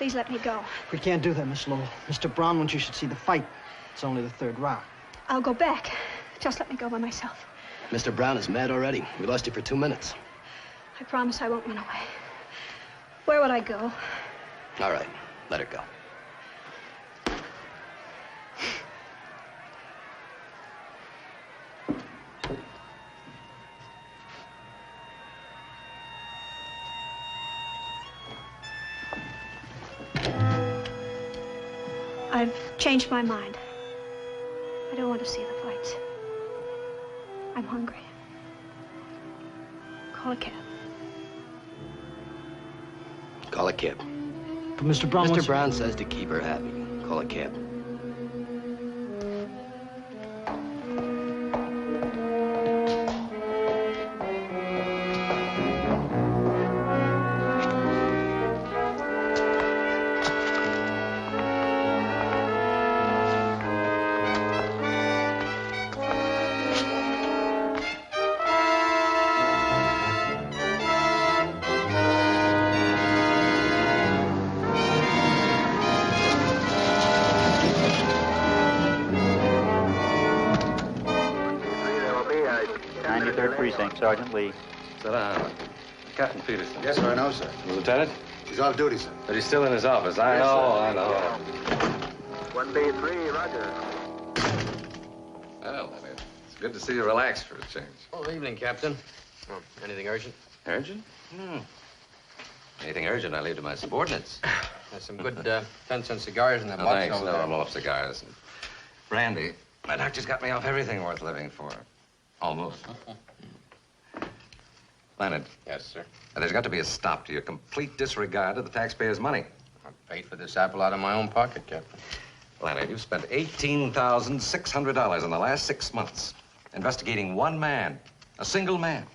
Please let me go. We can't do that, Miss Lowell. Mr. Brown wants you should see the fight. It's only the third round. I'll go back. Just let me go by myself. Mr. Brown is mad already. We lost you for 2 minutes. I promise I won't run away. Where would I go? All right, let her go. I've changed my mind. I don't want to see the fights. I'm hungry. Call a cab. Call a cab. But Mr. Brown Mr. Brown says to keep her happy. Call a cab. Sergeant Lee. Sit down. Captain Peterson. Yes, sir, I know, sir. The lieutenant? He's off duty, sir. But he's still in his office. I know. 1B3, roger. Well, it's good to see you relaxed for a change. Oh, evening, Captain. Oh, anything urgent? Urgent? Anything urgent, I leave to my subordinates. There's some good 10-cent cigars in that No, box thanks. over No, there. I'm off cigars. And brandy. My doctor's got me off everything worth living for. Almost. Leonard. Yes, sir. There's got to be a stop to your complete disregard of the taxpayers' money. I paid for this apple out of my own pocket, Captain. Leonard, you've spent $18,600 in the last 6 months investigating one man, a single man.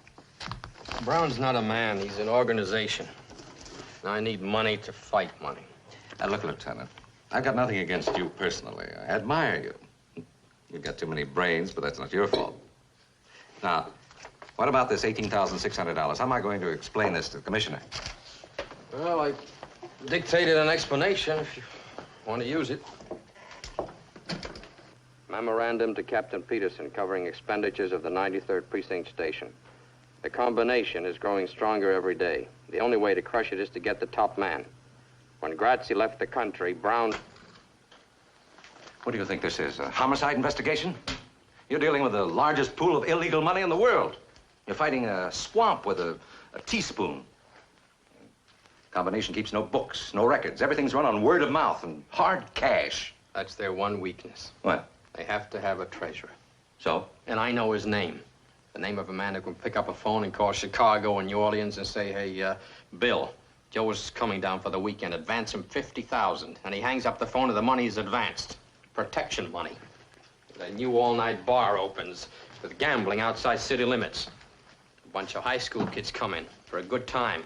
Brown's not a man. He's an organization. I need money to fight money. Now, look, Lieutenant, I've got nothing against you personally. I admire you. You've got too many brains, but that's not your fault. Now, what about this $18,600? How am I going to explain this to the commissioner? Well, I dictated an explanation if you want to use it. Memorandum to Captain Peterson covering expenditures of the 93rd Precinct Station. The combination is growing stronger every day. The only way to crush it is to get the top man. When Grazzi left the country, Brown... What do you think this is, a homicide investigation? You're dealing with the largest pool of illegal money in the world. You're fighting a swamp with a teaspoon. Combination keeps no books, no records. Everything's run on word of mouth and hard cash. That's their one weakness. What? They have to have a treasurer. So? And I know his name. The name of a man who can pick up a phone and call Chicago and New Orleans and say, hey, Bill, Joe is coming down for the weekend. Advance him $50,000. And he hangs up the phone and the money is advanced. Protection money. The new all-night bar opens with gambling outside city limits. A bunch of high school kids come in for a good time.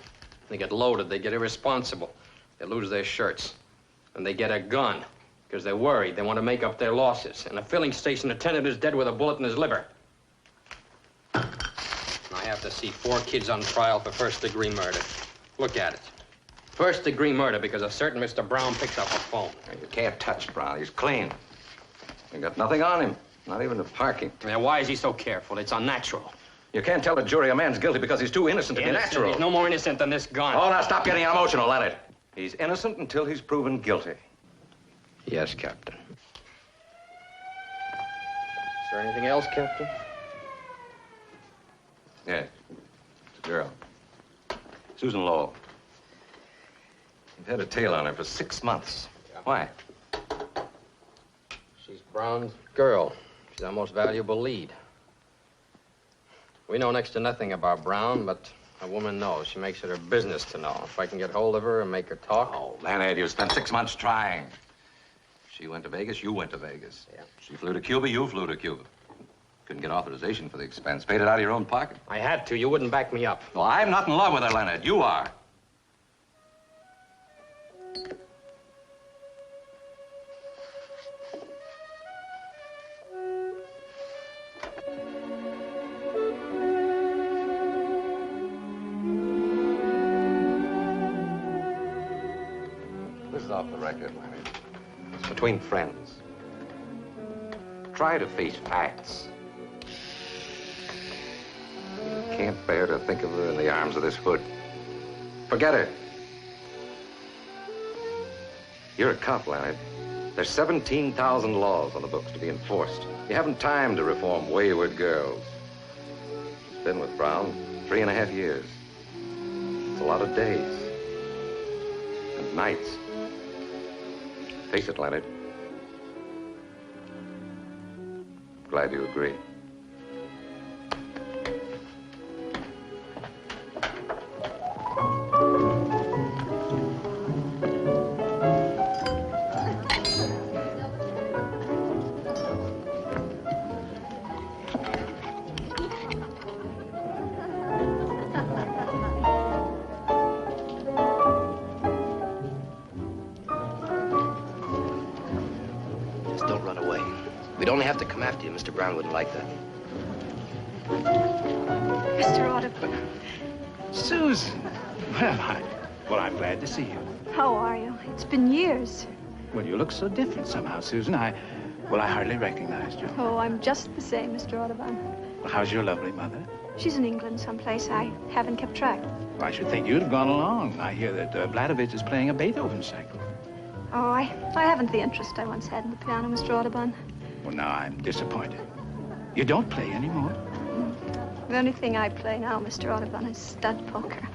They get loaded, they get irresponsible. They lose their shirts. And they get a gun because they're worried. They want to make up their losses. And a filling station attendant is dead with a bullet in his liver. And I have to see 4 kids on trial for first-degree murder. Look at it. First-degree murder because a certain Mr. Brown picks up a phone. You can't touch Brown. He's clean. You got nothing on him, not even the parking. Now, why is he so careful? It's unnatural. You can't tell a jury a man's guilty because he's too innocent to be natural. He's no more innocent than this gun. Oh, now stop getting emotional, Leonard. He's innocent until he's proven guilty. Yes, Captain. Is there anything else, Captain? Yes. It's a girl. Susan L. You've had a tail on her for 6 months. Yeah. Why? She's Brown's girl. She's our most valuable lead. We know next to nothing about Brown, but a woman knows. She makes it her business to know. If I can get hold of her and make her talk... Oh, Leonard, you spent 6 months trying. She went to Vegas, you went to Vegas. Yeah. She flew to Cuba, you flew to Cuba. Couldn't get authorization for the expense. Paid it out of your own pocket. I had to. You wouldn't back me up. Well, I'm not in love with her, Leonard. You are. This is off the record, Lenny. It's between friends. Try to face facts. You can't bear to think of her in the arms of this hood. Forget her. You're a cop, Leonard. There's 17,000 laws on the books to be enforced. You haven't time to reform wayward girls. She's been with Brown 3.5 years. It's a lot of days. And nights. Face it, Leonard. Glad you agree. Mr. Brown wouldn't like that. Mr. Audubon. Susan. Well, I'm glad to see you. How are you? It's been years. Well, you look so different somehow, Susan. I hardly recognized you. Oh, I'm just the same, Mr. Audubon. Well, how's your lovely mother? She's in England someplace. I haven't kept track. Well, I should think you'd have gone along. I hear that Vladovich is playing a Beethoven cycle. Oh, I haven't the interest I once had in the piano, Mr. Audubon. Well, now I'm disappointed. You don't play anymore? The only thing I play now, Mr. Audubon, is stud poker.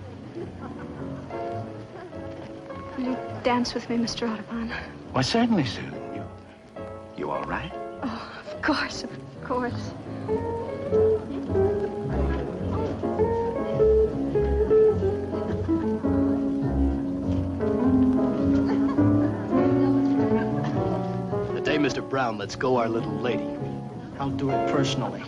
Will you dance with me, Mr. Audubon? Why, certainly, Susan. You all right? Oh, of course, of course. Mr. Brown, let's go our little lady. I'll do it personally.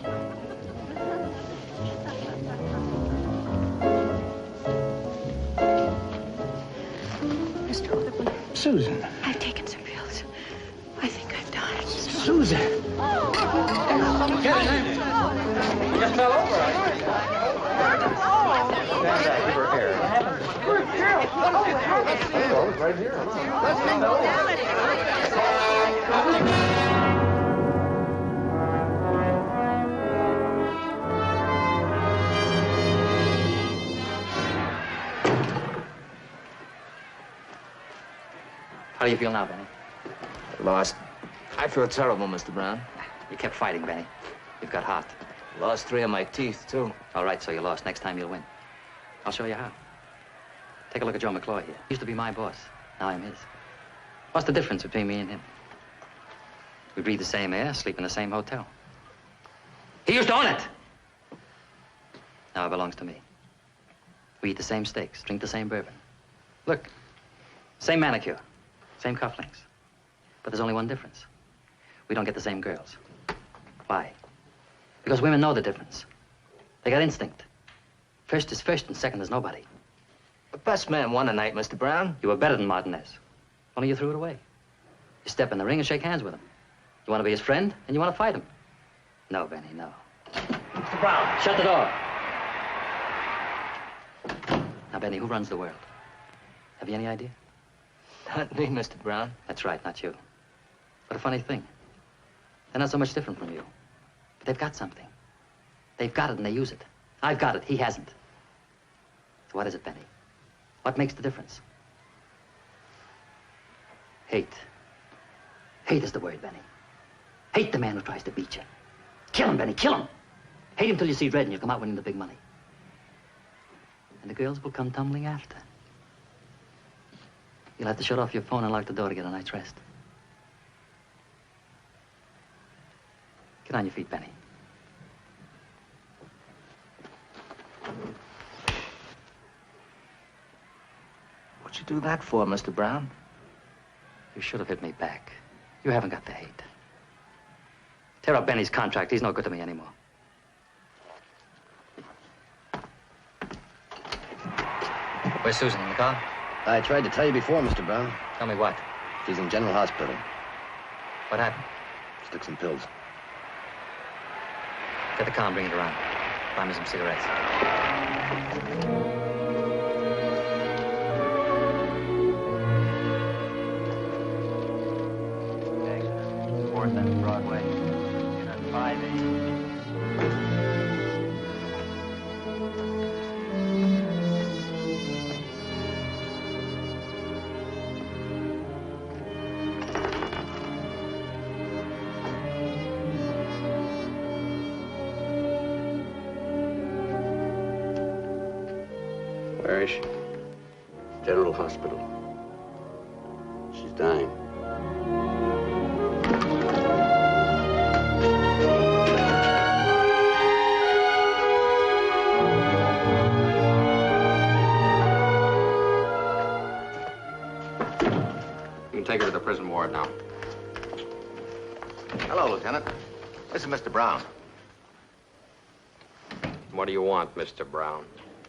Mr. Audubon. Susan. I've taken some pills. I think I've died. Susan. You just fell over. Give her air. Right here. How do you feel now, Benny? Lost. I feel terrible, Mr. Brown. You kept fighting, Benny. You've got heart. Lost 3 of my teeth, too. All right, so you lost. Next time you'll win. I'll show you how. Take a look at Joe McCloy here. He used to be my boss. Now I'm his. What's the difference between me and him? We breathe the same air, sleep in the same hotel. He used to own it. Now it belongs to me. We eat the same steaks, drink the same bourbon. Look, same manicure, same cufflinks. But there's only one difference. We don't get the same girls. Why? Because women know the difference. They got instinct. First is first and second is nobody. The best man won tonight, Mr. Brown. You were better than Martinez. Only you threw it away. You step in the ring and shake hands with him. You want to be his friend and you want to fight him. No, Benny, no. Mr. Brown. Shut the door. Now, Benny, who runs the world? Have you any idea? Not me, Mr. Brown. That's right, not you. But a funny thing. They're not so much different from you. But they've got something. They've got it and they use it. I've got it, he hasn't. So what is it, Benny? What makes the difference? Hate. Hate is the word, Benny. Hate the man who tries to beat you. Kill him, Benny, kill him. Hate him till you see red and you come out winning the big money. And the girls will come tumbling after. You'll have to shut off your phone and lock the door to get a night's rest. Get on your feet, Benny. What'd you do that for, Mr. Brown? You should have hit me back. You haven't got the hate. Tear up Benny's contract. He's no good to me anymore. Where's Susan, in the car? I tried to tell you before, Mr. Brown. Tell me what? She's in General Hospital. What happened? She took some pills. Get the car and bring it around. Buy me some cigarettes. Left Broadway. In at 5-8. Where is she? General Hospital. She's dying. You can take her to the prison ward now. Hello, Lieutenant. This is Mr. Brown. What do you want, Mr. Brown?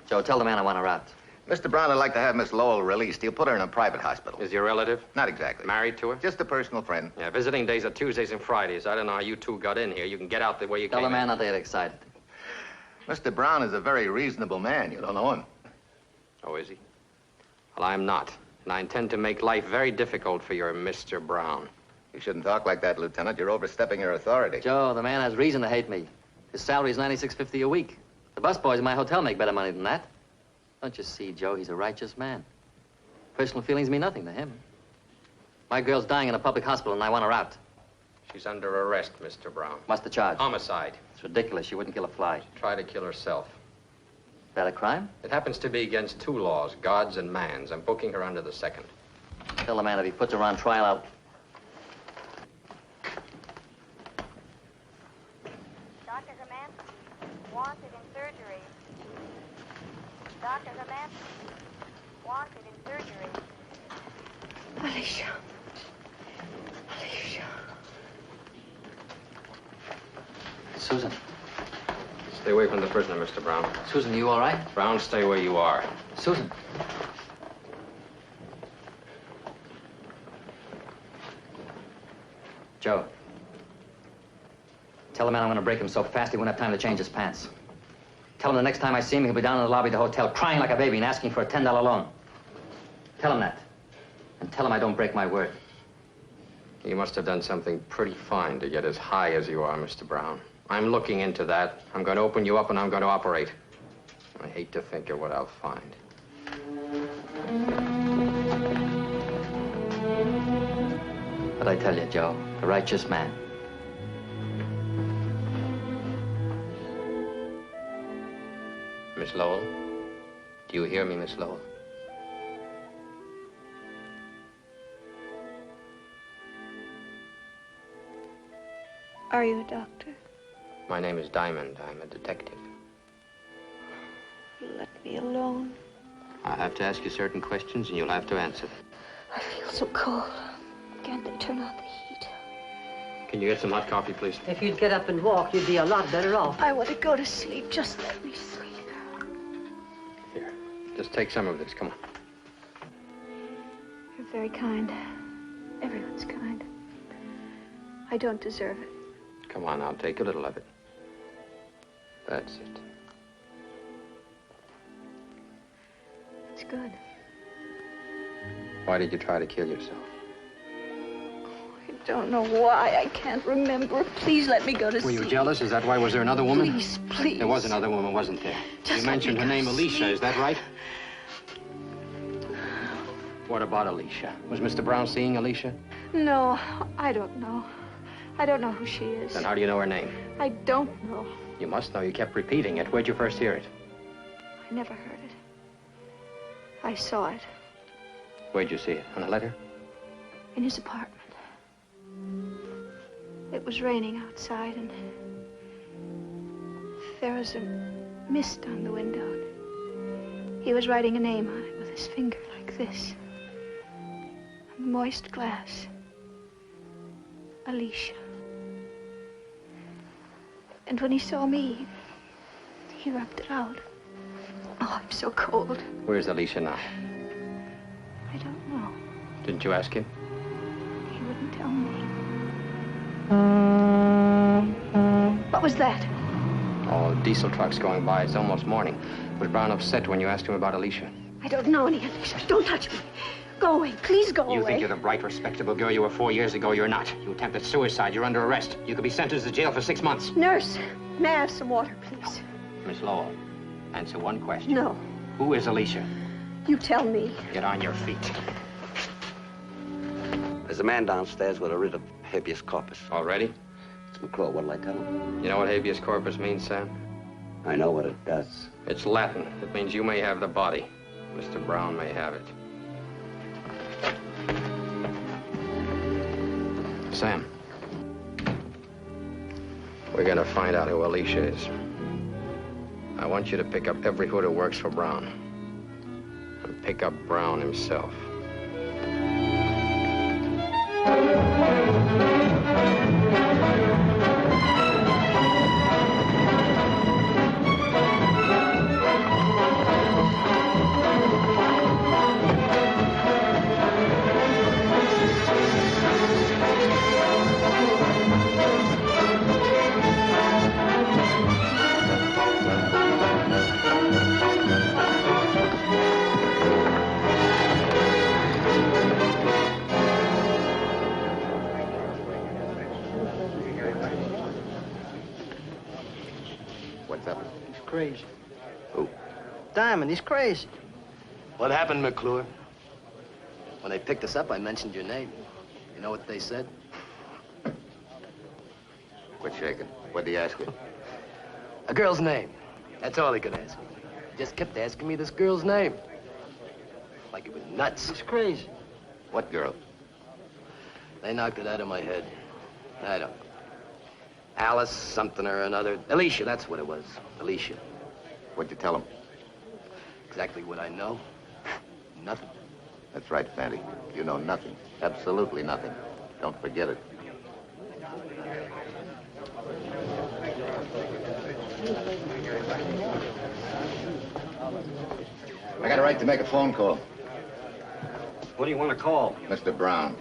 Joe, tell the man I want her out. Mr. Brown would like to have Miss Lowell released. He'll put her in a private hospital. Is he a relative? Not exactly. Married to her? Just a personal friend. Yeah, visiting days are Tuesdays and Fridays. I don't know how you two got in here. You can get out the way you Tell came the man in. not to get excited. Mr. Brown is a very reasonable man. You don't know him. Oh, is he? Well, I'm not. And I intend to make life very difficult for your Mr. Brown. You shouldn't talk like that, Lieutenant. You're overstepping your authority. Joe, the man has reason to hate me. His salary's $96.50 a week. The busboys in my hotel make better money than that. Don't you see, Joe? He's a righteous man. Personal feelings mean nothing to him. My girl's dying in a public hospital, and I want her out. She's under arrest, Mr. Brown. What's the charge? Homicide. It's ridiculous. She wouldn't kill a fly. Try to kill herself. Is that a crime? It happens to be against two laws, God's and man's. I'm booking her under the second. Tell the man if he puts her on trial, I'll... Dr. Herman, wanted in surgery. Dr. Herman, wanted in surgery. Alicia. Alicia. Susan. Stay away from the prisoner, Mr. Brown. Susan, you all right? Brown, stay where you are. Susan. Joe. Tell the man I'm going to break him so fast he won't have time to change his pants. Tell him the next time I see him, he'll be down in the lobby of the hotel crying like a baby and asking for a $10 loan. Tell him that. And tell him I don't break my word. You must have done something pretty fine to get as high as you are, Mr. Brown. I'm looking into that. I'm going to open you up and I'm going to operate. I hate to think of what I'll find. But I tell you, Joe, a righteous man. Miss Lowell? Do you hear me, Miss Lowell? Are you a doctor? My name is Diamond. I'm a detective. Let me alone. I'll have to ask you certain questions and you'll have to answer them. I feel so cold. Can't they turn on the heat? Can you get some hot coffee, please? If you'd get up and walk, you'd be a lot better off. I want to go to sleep. Just let me sleep. Here, just take some of this. Come on. You're very kind. Everyone's kind. I don't deserve it. Come on, I'll take a little of it. That's it. It's good. Why did you try to kill yourself? I don't know why. I can't remember. Please let me go to sleep. Were you jealous? Is that why? Was there another woman? Please, please. There was another woman, wasn't there? Just you mentioned let her me name, go to Alicia. sleep. Is that right? What about Alicia? Was Mr. Brown seeing Alicia? No, I don't know. I don't know who she is. Then how do you know her name? I don't know. You must know. You kept repeating it. Where'd you first hear it? I never heard it. I saw it Where'd you see it? On a letter? in his apartment. It was raining outside, and there was a mist on the window. He was writing a name on it with his finger like this. On the moist glass. Alicia. And when he saw me, he rubbed it out. Oh, I'm so cold. Where's Alicia now? I don't know. Didn't you ask him? He wouldn't tell me. What was that? Oh, diesel trucks going by. It's almost morning. Was Brown upset when you asked him about Alicia? I don't know any Alicia. Don't touch me. Go away. Please go away. You think you're the bright, respectable girl you were 4 years ago. You're not. You attempted suicide. You're under arrest. You could be sentenced to jail for 6 months. Nurse, may I have some water, please? Miss Lowell, answer one question. No. Who is Alicia? You tell me. Get on your feet. There's a man downstairs with a writ of habeas corpus. Already? It's McClure. What'll I tell him? You know what habeas corpus means, Sam? I know what it does. It's Latin. It means you may have the body. Mr. Brown may have it. Sam, we're gonna find out who Alicia is. I want you to pick up every hood who works for Brown. And pick up Brown himself. What's up? He's crazy. Who? Diamond, he's crazy. What happened, McClure? When they picked us up, I mentioned your name. You know what they said? Quit shaking. What'd he ask you? A girl's name. That's all he could ask me. He just kept asking me this girl's name. Like it was nuts. He's crazy. What girl? They knocked it out of my head. I don't know. Alice something or another. Alicia, that's what it was. Alicia. What'd you tell him? Exactly what I know. Nothing. That's right, Fanny. You know nothing. Absolutely nothing. Don't forget it. I got a right to make a phone call. What do you want to call? Mr. Brown.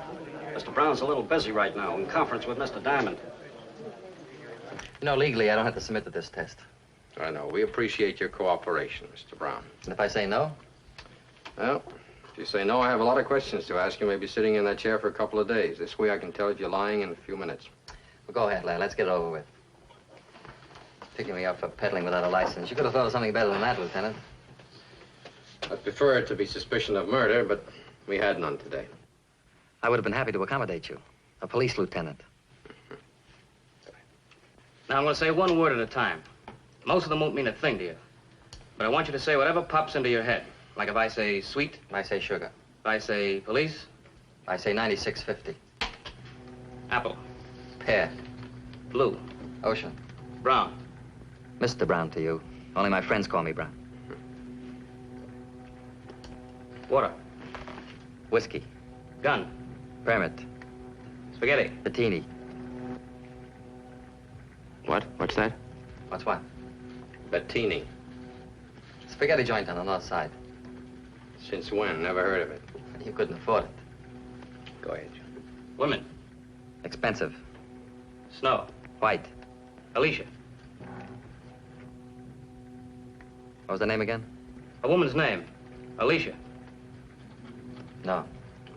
Mr. Brown's a little busy right now in conference with Mr. Diamond. You know, legally, I don't have to submit to this test. I know. We appreciate your cooperation, Mr. Brown. And if I say no? Well, if you say no, I have a lot of questions to ask you. Maybe sitting in that chair for a couple of days. This way I can tell if you're lying in a few minutes. Well, go ahead, lad. Let's get it over with. Picking me up for peddling without a license. You could have thought of something better than that, Lieutenant. I'd prefer it to be suspicion of murder, but we had none today. I would have been happy to accommodate you. A police lieutenant. Now, I'm going to say one word at a time. Most of them won't mean a thing to you. But I want you to say whatever pops into your head. Like if I say sweet. I say sugar. If I say police. I say 9650. Apple. Pear. Blue. Ocean. Brown. Mr. Brown to you. Only my friends call me Brown. Water. Whiskey. Gun. Permit. Spaghetti. Bettini. What? What's that? What's what? Bettini. Spaghetti joint on the north side. Since when? Never heard of it. You couldn't afford it. Go ahead, John. Women. Expensive. Snow. White. Alicia. What was the name again? A woman's name. Alicia. No.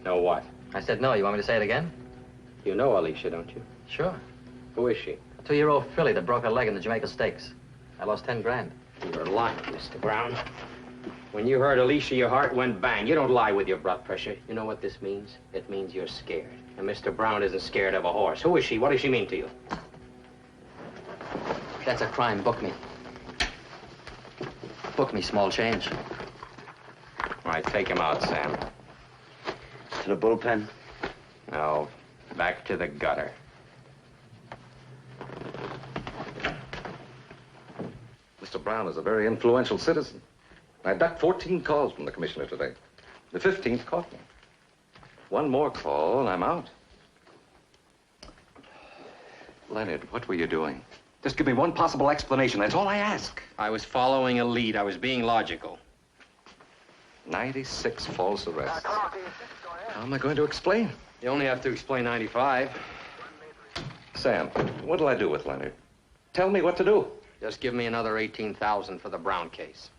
No what? I said no. You want me to say it again? You know Alicia, don't you? Sure. Who is she? A 2-year-old filly that broke her leg in the Jamaica Stakes. I lost 10 grand. You're lying, Mr. Brown. When you heard Alicia, your heart went bang. You don't lie with your blood pressure. You know what this means? It means you're scared. And Mr. Brown isn't scared of a horse. Who is she? What does she mean to you? That's a crime. Book me. Book me, small change. All right, take him out, Sam. To the bullpen? No, back to the gutter. Mr. Brown is a very influential citizen. I ducked 14 calls from the commissioner today. The 15th caught me. One more call and I'm out. Leonard, what were you doing? Just give me one possible explanation. That's all I ask. I was following a lead. I was being logical. 96 false arrests. How am I going to explain? You only have to explain 95. Sam, what'll I do with Leonard? Tell me what to do. Just give me another 18,000 for the Brown case.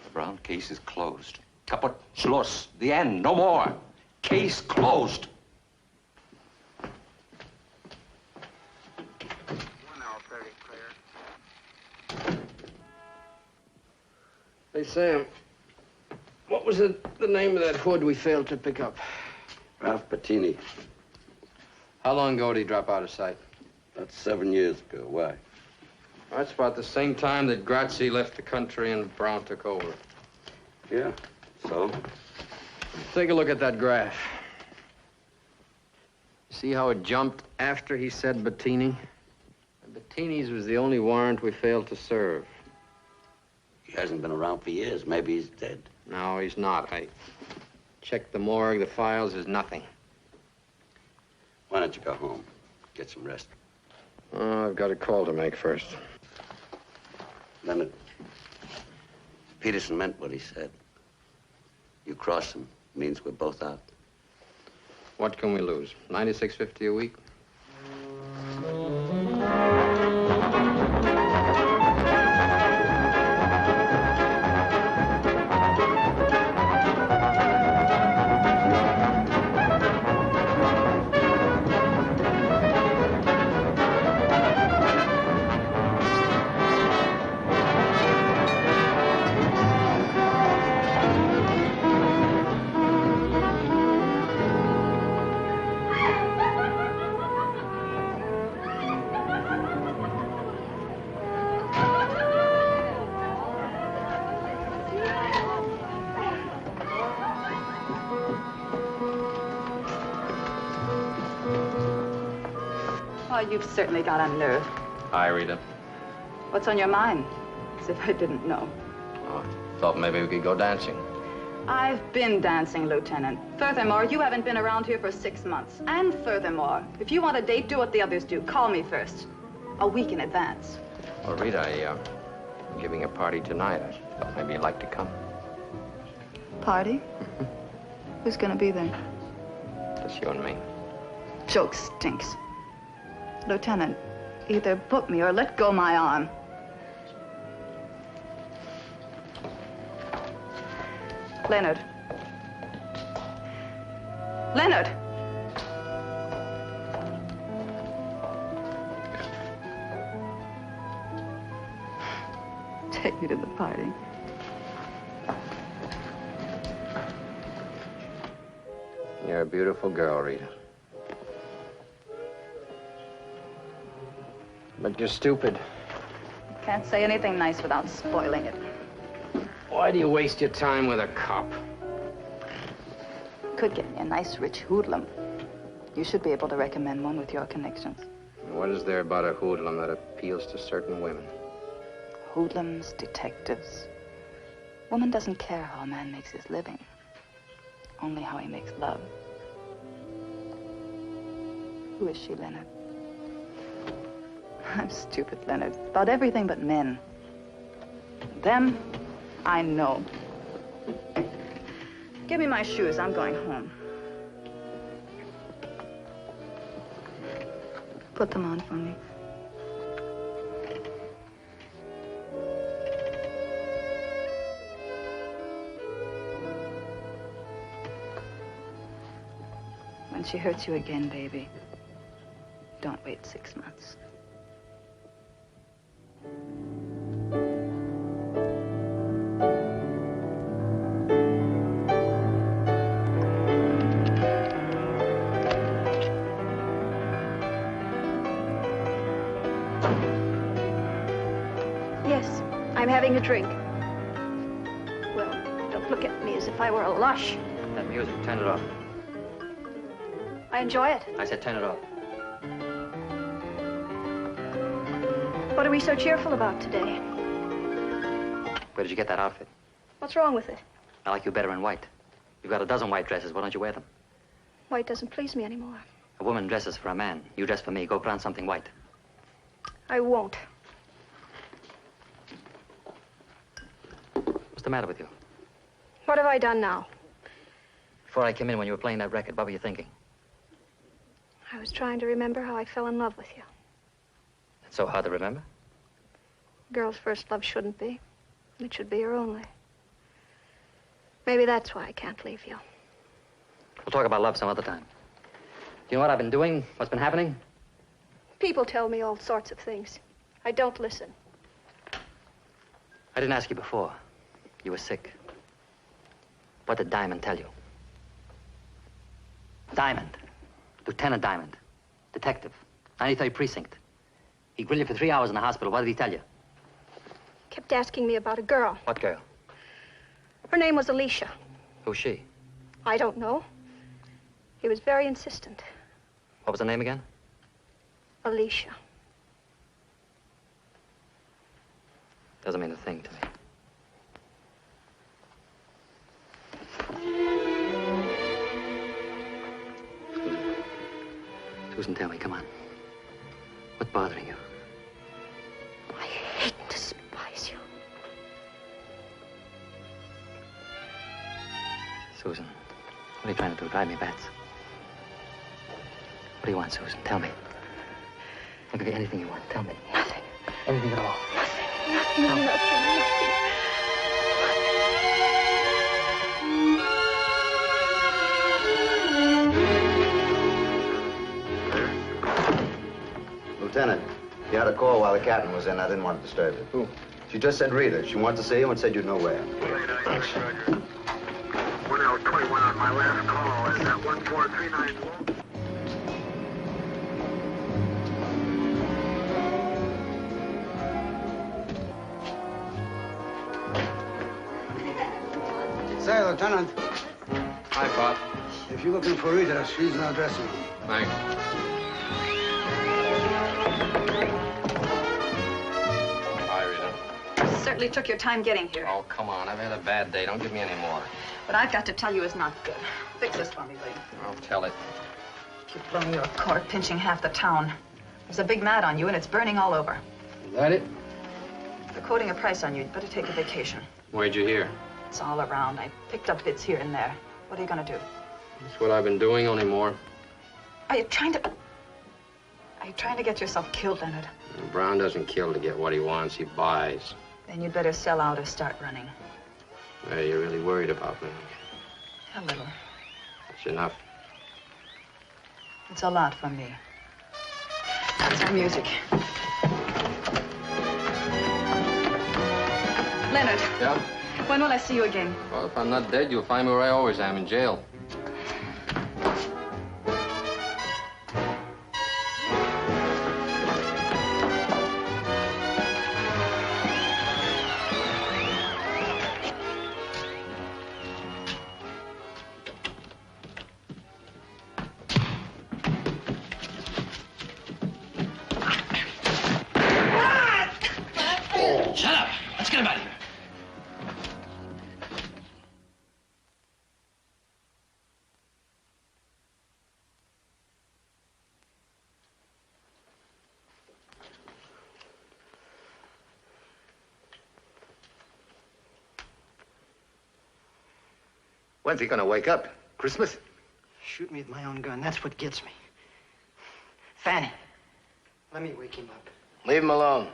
The Brown case is closed. Kaput, Schluss. The end. No more. Case closed. 1L30 clear. Hey, Sam, what was the name of that hood we failed to pick up? Ralph Bettini. How long ago did he drop out of sight? About 7 years ago. Why? That's about the same time that Grazi left the country and Brown took over. Yeah. So? Take a look at that graph. See how it jumped after he said Bettini? Bettini's was the only warrant we failed to serve. He hasn't been around for years. Maybe he's dead. No, he's not. I checked the morgue, the files, there's nothing. Why don't you go home? Get some rest. Oh, I've got a call to make first. Leonard, Peterson meant what he said. You cross him, means we're both out. What can we lose? $96.50 a week? You've certainly got on nerve. Hi, Rita. What's on your mind? As if I didn't know. Oh, thought maybe we could go dancing. I've been dancing, Lieutenant. Furthermore, you haven't been around here for 6 months. And furthermore, if you want a date, do what the others do. Call me first. A week in advance. Well, Rita, I'm giving a party tonight. I thought maybe you'd like to come. Party? Who's gonna be there? Just you and me. Joke stinks. Lieutenant, either book me or let go my arm. Leonard. Leonard! Take me to the party. You're a beautiful girl, Rita. But you're stupid. Can't say anything nice without spoiling it. Why do you waste your time with a cop? Could get me a nice, rich hoodlum. You should be able to recommend one with your connections. What is there about a hoodlum that appeals to certain women? Hoodlums, detectives. Woman doesn't care how a man makes his living. Only how he makes love. Who is she, Leonard? I'm stupid, Leonard. About everything but men. Them, I know. Give me my shoes. I'm going home. Put them on for me. When she hurts you again, baby, don't wait 6 months. Yes, I'm having a drink. Well, don't look at me as if I were a lush. That music, turn it off. I enjoy it. I said turn it off. What are we so cheerful about today? Where did you get that outfit? What's wrong with it? I like you better in white. You've got a dozen white dresses. Why don't you wear them? White doesn't please me anymore. A woman dresses for a man. You dress for me. Go put on something white. I won't. What's the matter with you? What have I done now? Before I came in when you were playing that record, what were you thinking? I was trying to remember how I fell in love with you. It's so hard to remember. Girl's first love shouldn't be. It should be her only. Maybe that's why I can't leave you. We'll talk about love some other time. Do you know what I've been doing? What's been happening? People tell me all sorts of things. I don't listen. I didn't ask you before. You were sick. What did Diamond tell you? Diamond. Lieutenant Diamond. Detective. 93rd Precinct. He grilled you for 3 hours in the hospital. What did he tell you? Kept asking me about a girl. What girl? Her name was Alicia. Who's she? I don't know. He was very insistent. What was her name again? Alicia. Doesn't mean a thing to me. Susan, tell me, come on. What's bothering you? I hate and despise you. Susan, what are you trying to do? Drive me bats? What do you want, Susan? Tell me. I'll give you anything you want. Tell me. Nothing. Anything at all. Nothing, nothing, nothing. Lieutenant, you had a call while the captain was in. I didn't want to disturb you. Who? She just said Rita. She wanted to see you and said you'd know where. 1L21 on my last call. Is that 1439? Say, Lieutenant. Hi, Pop. If you're looking for Rita, she's in our dressing room. Thanks. Hi, Rita. Certainly took your time getting here. Oh, come on. I've had a bad day. Don't give me any more. What I've got to tell you is not good. Fix this for me, will you? I'll tell it. You've blown your cord, pinching half the town. There's a big mad on you, and it's burning all over. Is that it? They're quoting a price on you. You'd better take a vacation. Where'd you hear? It's all around. I picked up bits here and there. What are you going to do? That's what I've been doing, only more. Are you trying to get yourself killed, Leonard? Brown doesn't kill to get what he wants. He buys. Then you'd better sell out or start running. Hey, you're really worried about me. A little. That's enough. It's a lot from me. That's our music. Leonard. Yeah? When will I see you again? Well, if I'm not dead, you'll find me where I always am, in jail. Shut up! Let's get him out of here. When's he gonna wake up? Christmas? Shoot me with my own gun. That's what gets me. Fanny, let me wake him up. Leave him alone.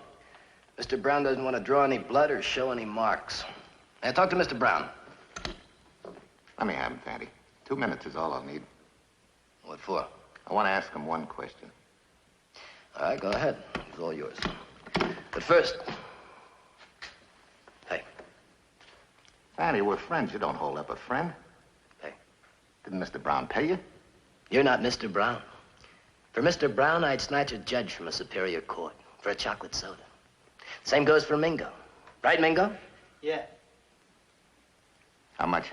Mr. Brown doesn't want to draw any blood or show any marks. Now, talk to Mr. Brown. Let me have him, Fanny. 2 minutes is all I'll need. What for? I want to ask him one question. All right, go ahead. It's all yours. But first... Hey. Fanny, we're friends. You don't hold up a friend. Hey. Didn't Mr. Brown pay you? You're not Mr. Brown. For Mr. Brown, I'd snatch a judge from a superior court for a chocolate soda. Same goes for Mingo. Right, Mingo? Yeah. How much?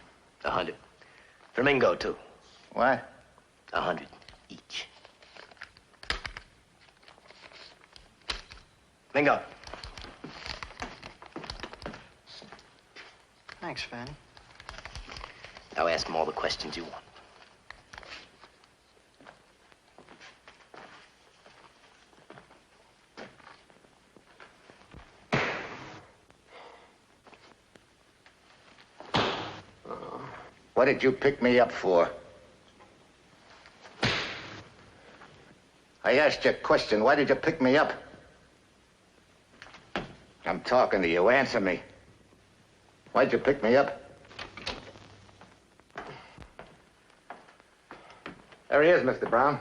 100. For Mingo, too. What? 100 each. Mingo. Thanks, Fanny. Now ask him all the questions you want. What did you pick me up for? I asked you a question. Why did you pick me up? I'm talking to you. Answer me. Why'd you pick me up? There he is, Mr. Brown.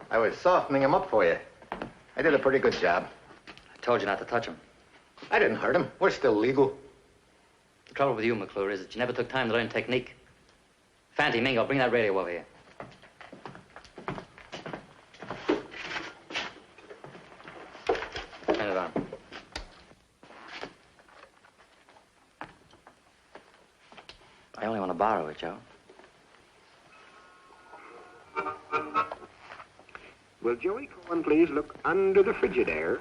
I was softening him up for you. I did a pretty good job. I told you not to touch him. I didn't hurt him. We're still legal. The trouble with you, McClure, is that you never took time to learn technique. Fanty, Mingo, bring that radio over here. Turn it on. I only want to borrow it, Joe. Will Joey Cohen please look under the Frigidaire?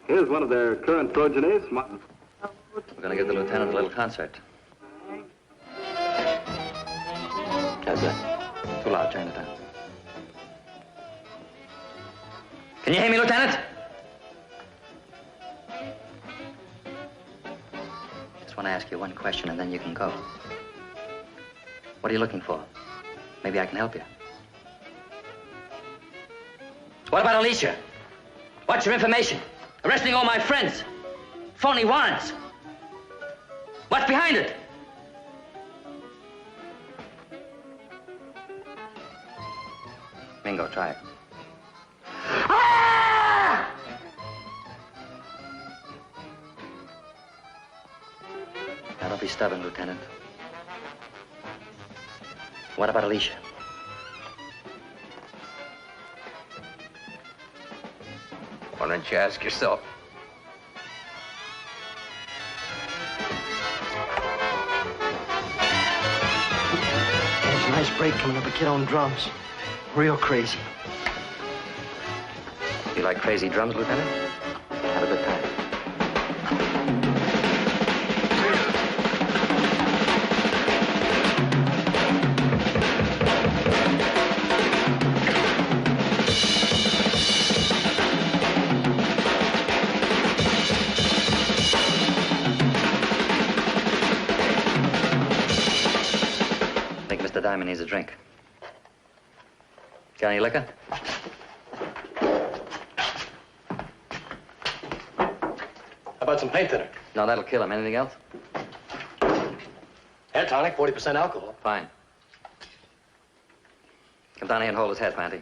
Here's one of their current progenitors. We're going to give the lieutenant a little concert. How's that? Too loud. Turn it down. Can you hear me, Lieutenant? Just want to ask you one question, and then you can go. What are you looking for? Maybe I can help you. What about Alicia? What's your information? Arresting all my friends. Phony warrants. What's behind it? Mingo, try it. Ah! Now, don't be stubborn, Lieutenant. What about Alicia? Why don't you ask yourself? There's a nice break coming up a kid on drums. Real crazy. You like crazy drums, Lieutenant? Have a good time. Diamond needs a drink. Got any liquor? How about some paint thinner? No, that'll kill him. Anything else? Hair tonic, 40% alcohol. Fine. Come down here and hold his head, Fanty.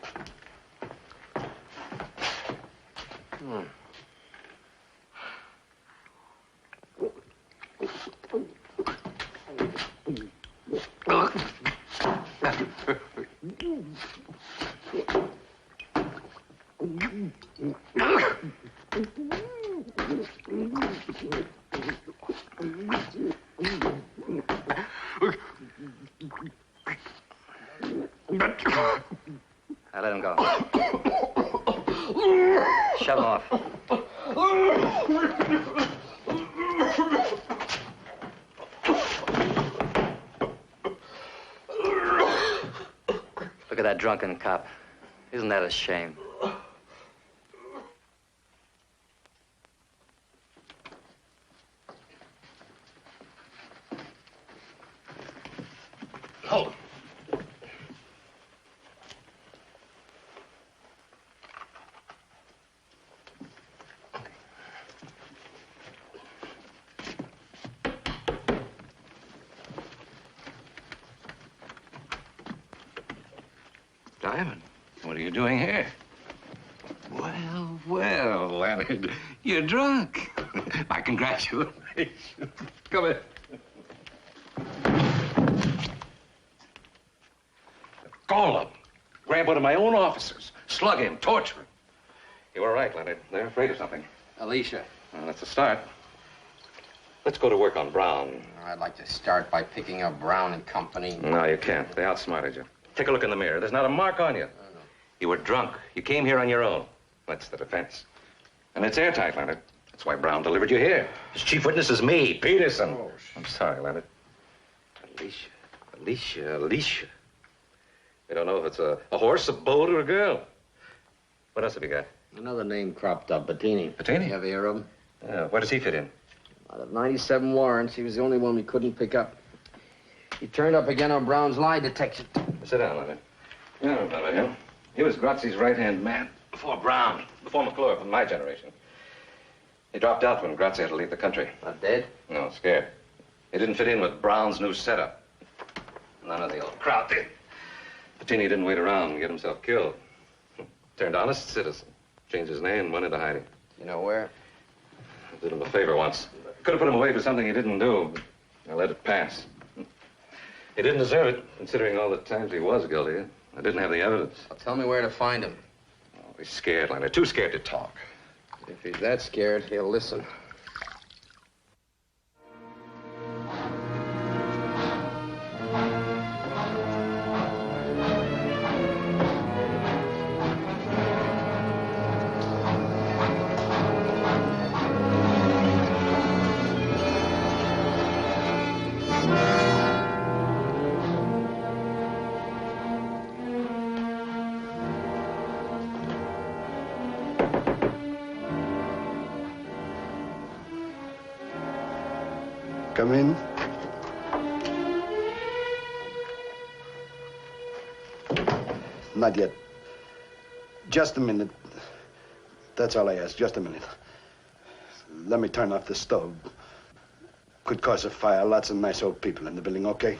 I let him go. Shove him off. Look at that drunken cop. Isn't that a shame? Hold him. Diamond, what are you doing here? Well, well, Leonard, you're drunk. My congratulations. Come in. Call him. Grab one of my own officers. Slug him, torture him. You were right, Leonard. They're afraid of something. Alicia. Well, that's a start. Let's go to work on Brown. I'd like to start by picking up Brown and Company. No, you can't. They outsmarted you. Take a look in the mirror. There's not a mark on you. You were drunk. You came here on your own. That's the defense. And it's airtight, Leonard. That's why Brown delivered you here. His chief witness is me, Peterson. Oh, I'm sorry, Leonard. Alicia, Alicia, Alicia. We don't know if it's a horse, a boat, or a girl. What else have you got? Another name cropped up, Bettini. Bettini? You ever hear of him? Yeah, where does he fit in? Out of 97 warrants, he was the only one we couldn't pick up. He turned up again on Brown's lie detection. Sit down, Leonard. You don't remember him. He was Grazzi's right-hand man before Brown, before McClure from my generation. He dropped out when Grazzi had to leave the country. Not dead? No, scared. He didn't fit in with Brown's new setup. None of the old crowd did. Bettini didn't wait around and get himself killed. Turned honest citizen. Changed his name and went into hiding. You know where? I did him a favor once. Could have put him away for something he didn't do, but I let it pass. He didn't deserve it, considering all the times he was guilty. I didn't have the evidence. Well, tell me where to find him. Oh, he's scared, Leonard. Too scared to talk. If he's that scared, he'll listen. Come in. Not yet. Just a minute. That's all I ask, just a minute. Let me turn off the stove. Could cause a fire. Lots of nice old people in the building, okay?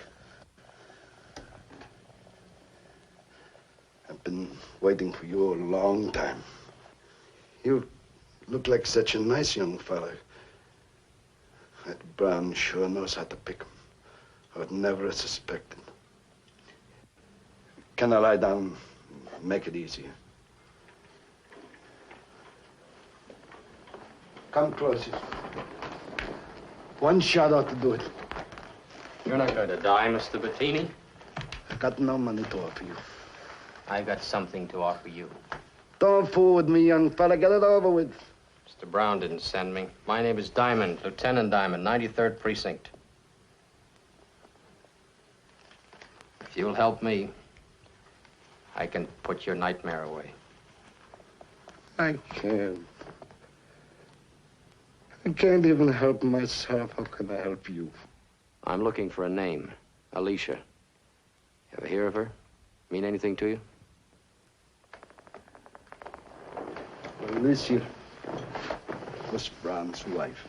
I've been waiting for you a long time. You look like such a nice young fella. That Brown sure knows how to pick 'em. I would never have suspected. Can I lie down? Make it easier. Come closer. One shot ought to do it. You're not going to die, Mr. Bettini. I got no money to offer you. I got something to offer you. Don't fool with me, young fella. Get it over with. Mr. Brown didn't send me. My name is Diamond, Lieutenant Diamond, 93rd Precinct. If you'll help me, I can put your nightmare away. I can't. I can't even help myself. How can I help you? I'm looking for a name. Alicia. Ever hear of her? Mean anything to you? Alicia was Brown's wife.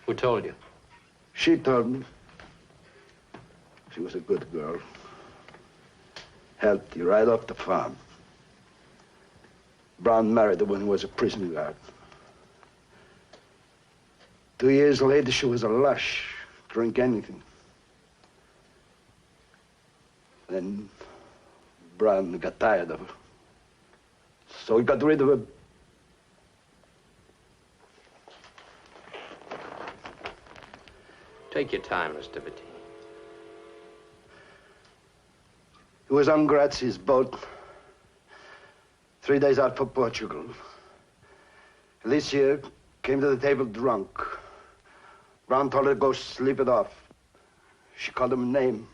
Who told you? She told me. She was a good girl. Helped you right off the farm. Brown married her when he was a prison guard. 2 years later, she was a lush. Drink anything. Then Brown got tired of her. So he got rid of her. Take your time, Mr. Bettini. He was on Grazi's boat. 3 days out for Portugal. Alicia came to the table drunk. Brown told her to go sleep it off. She called him a name.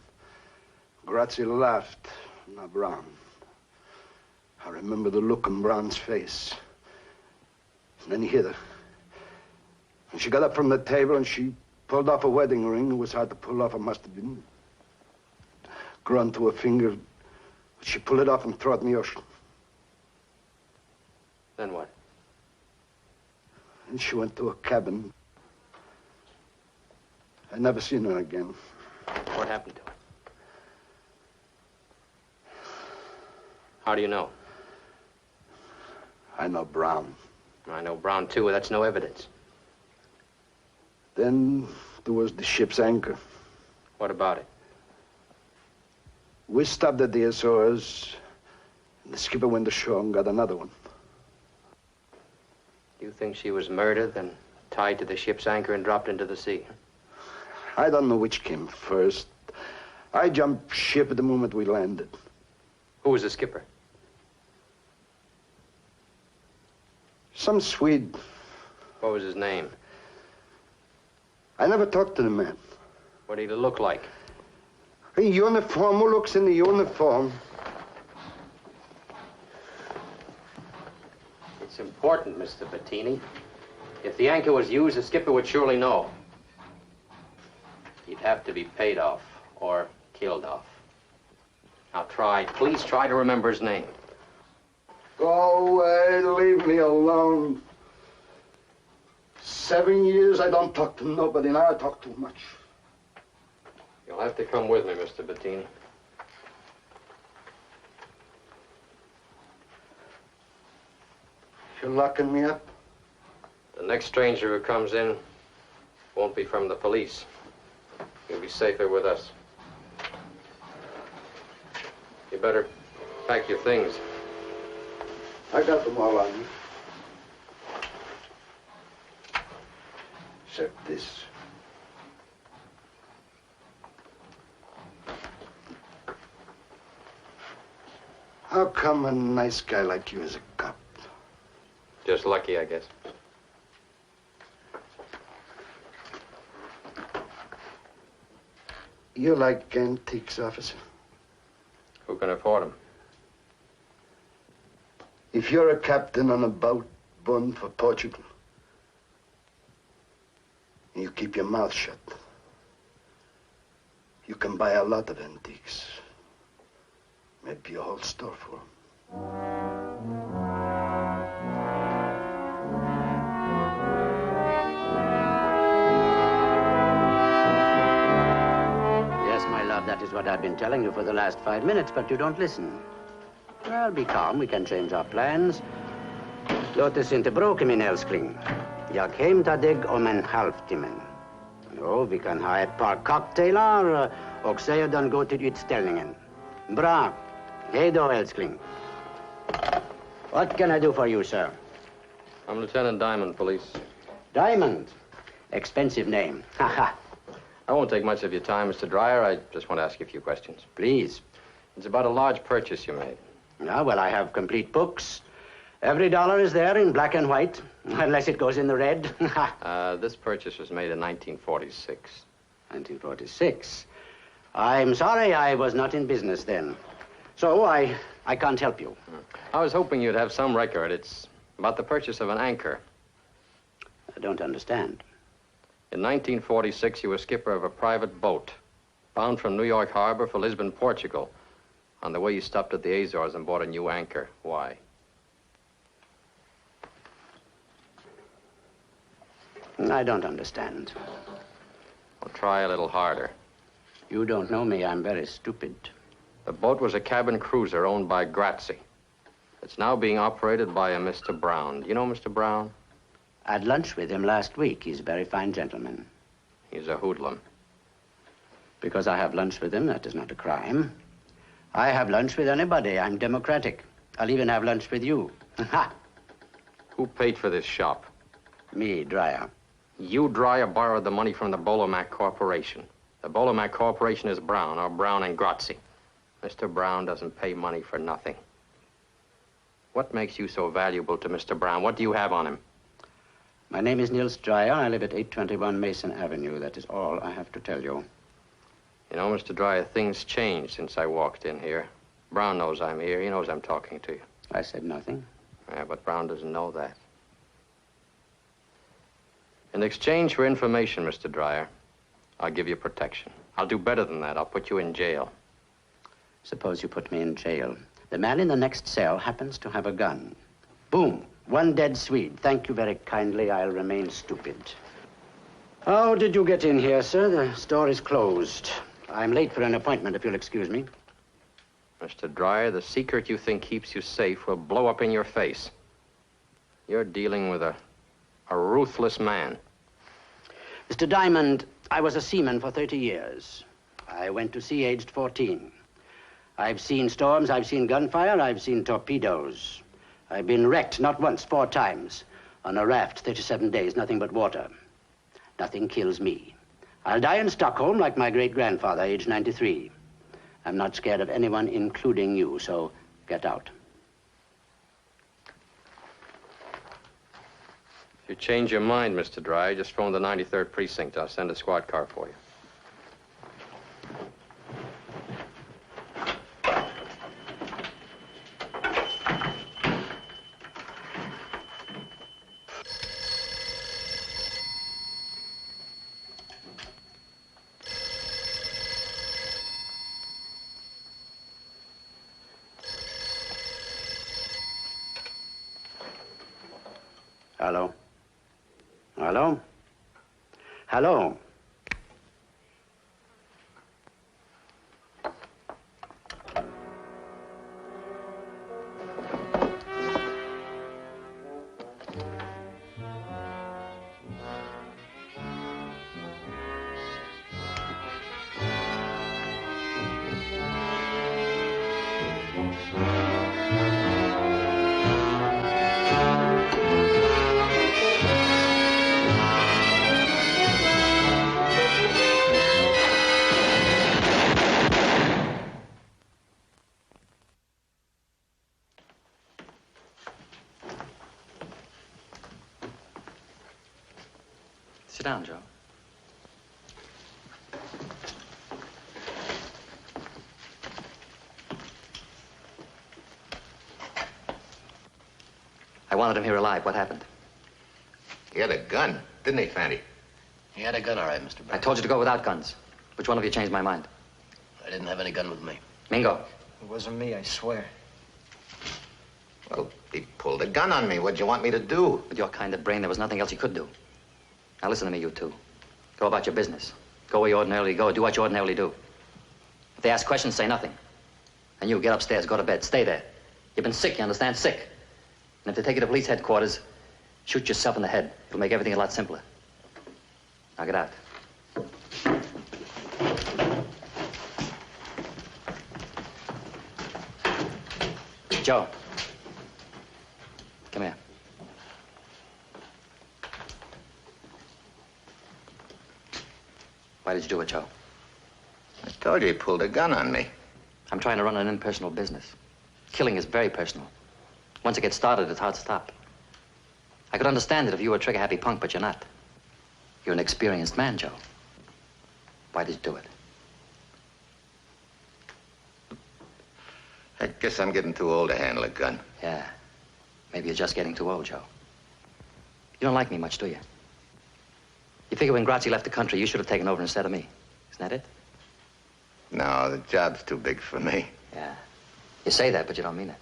Grazzi laughed. Not Brown. I remember the look on Brown's face. And then he hit her. And she got up from the table and she pulled off a wedding ring. It was hard to pull off. It must have been grown to her finger. She pulled it off and threw it in the ocean. Then what? And she went to a cabin. I never seen her again. What happened to her? How do you know? I know Brown. I know Brown, too. That's no evidence. Then there was the ship's anchor. What about it? We stopped at the Azores, and the skipper went ashore and got another one. You think she was murdered, then tied to the ship's anchor and dropped into the sea? I don't know which came first. I jumped ship at the moment we landed. Who was the skipper? Some Swede. What was his name? I never talked to the man. What did he look like? A uniform. Who looks in the uniform? It's important, Mr. Bettini. If the anchor was used, the skipper would surely know. He'd have to be paid off or killed off. Now please try to remember his name. Go away, leave me alone. 7 years I don't talk to nobody, now I talk too much. You'll have to come with me, Mr. Bettini. You're locking me up? The next stranger who comes in won't be from the police. You'll be safer with us. You better pack your things. I got them all on me. Except this. How come a nice guy like you is a cop? Just lucky, I guess. You like antiques, officer? Who can afford them? If you're a captain on a boat bound for Portugal, and you keep your mouth shut, you can buy a lot of antiques. Maybe a whole store full. Yes, my love, that is what I've been telling you for the last 5 minutes, but you don't listen. Well, be calm. We can change our plans. Låt oss inte bråka, min älskling. Jag hämtar om en halvtimme. Jo, vi kan ha ett par cocktailar och sedan gå till utställningen. Bra. Hej då, älskling. What can I do for you, sir? I'm Lieutenant Diamond, police. Diamond. Expensive name. Haha. I won't take much of your time, Mr. Dreyer. I just want to ask you a few questions. Please. It's about a large purchase you made. Ah, well, I have complete books. Every dollar is there in black and white, unless it goes in the red. This purchase was made in 1946. 1946? I'm sorry I was not in business then. So I can't help you. I was hoping you'd have some record. It's about the purchase of an anchor. I don't understand. In 1946, you were skipper of a private boat, bound from New York Harbor for Lisbon, Portugal. On the way, you stopped at the Azores and bought a new anchor. Why? I don't understand. Well, try a little harder. You don't know me. I'm very stupid. The boat was a cabin cruiser owned by Grazzi. It's now being operated by a Mr. Brown. Do you know Mr. Brown? I had lunch with him last week. He's a very fine gentleman. He's a hoodlum. Because I have lunch with him, that is not a crime. I have lunch with anybody. I'm democratic. I'll even have lunch with you. Ha! Who paid for this shop? Me, Dreyer. You, Dreyer, borrowed the money from the Bolomac Corporation. The Bolomac Corporation is Brown, or Brown and Grazzi. Mr. Brown doesn't pay money for nothing. What makes you so valuable to Mr. Brown? What do you have on him? My name is Niels Dreyer. I live at 821 Mason Avenue. That is all I have to tell you. You know, Mr. Dreyer, things changed since I walked in here. Brown knows I'm here. He knows I'm talking to you. I said nothing. Yeah, but Brown doesn't know that. In exchange for information, Mr. Dreyer, I'll give you protection. I'll do better than that. I'll put you in jail. Suppose you put me in jail. The man in the next cell happens to have a gun. Boom. One dead Swede. Thank you very kindly. I'll remain stupid. How did you get in here, sir? The store is closed. I'm late for an appointment, if you'll excuse me. Mr. Dreyer, the secret you think keeps you safe will blow up in your face. You're dealing with a ruthless man. Mr. Diamond, I was a seaman for 30 years. I went to sea aged 14. I've seen storms, I've seen gunfire, I've seen torpedoes. I've been wrecked, not once, 4 times. On a raft, 37 days, nothing but water. Nothing kills me. I'll die in Stockholm like my great-grandfather, age 93. I'm not scared of anyone, including you, so get out. If you change your mind, Mr. Dreyer, just phone the 93rd Precinct. I'll send a squad car for you. Hello? Hello? Hello? Sit down, Joe. I wanted him here alive. What happened? He had a gun, didn't he, Fanny? He had a gun, all right, Mr. Brown. I told you to go without guns. Which one of you changed my mind? I didn't have any gun with me. Mingo. It wasn't me, I swear. Well, he pulled a gun on me. What'd you want me to do? With your kind of brain, there was nothing else you could do. Now listen to me, you two. Go about your business. Go where you ordinarily go. Do what you ordinarily do. If they ask questions, say nothing. And you, get upstairs, go to bed. Stay there. You've been sick, you understand? Sick. And if they take you to police headquarters, shoot yourself in the head. It'll make everything a lot simpler. Now get out. Joe. Come here. Why did you do it, Joe? I told you he pulled a gun on me. I'm trying to run an impersonal business. Killing is very personal. Once it gets started, it's hard to stop. I could understand it if you were a trigger-happy punk, but you're not. You're an experienced man, Joe. Why did you do it? I guess I'm getting too old to handle a gun. Yeah. Maybe you're just getting too old, Joe. You don't like me much, do you? You figure when Grazzi left the country, you should have taken over instead of me. Isn't that it? No, the job's too big for me. Yeah. You say that, but you don't mean it.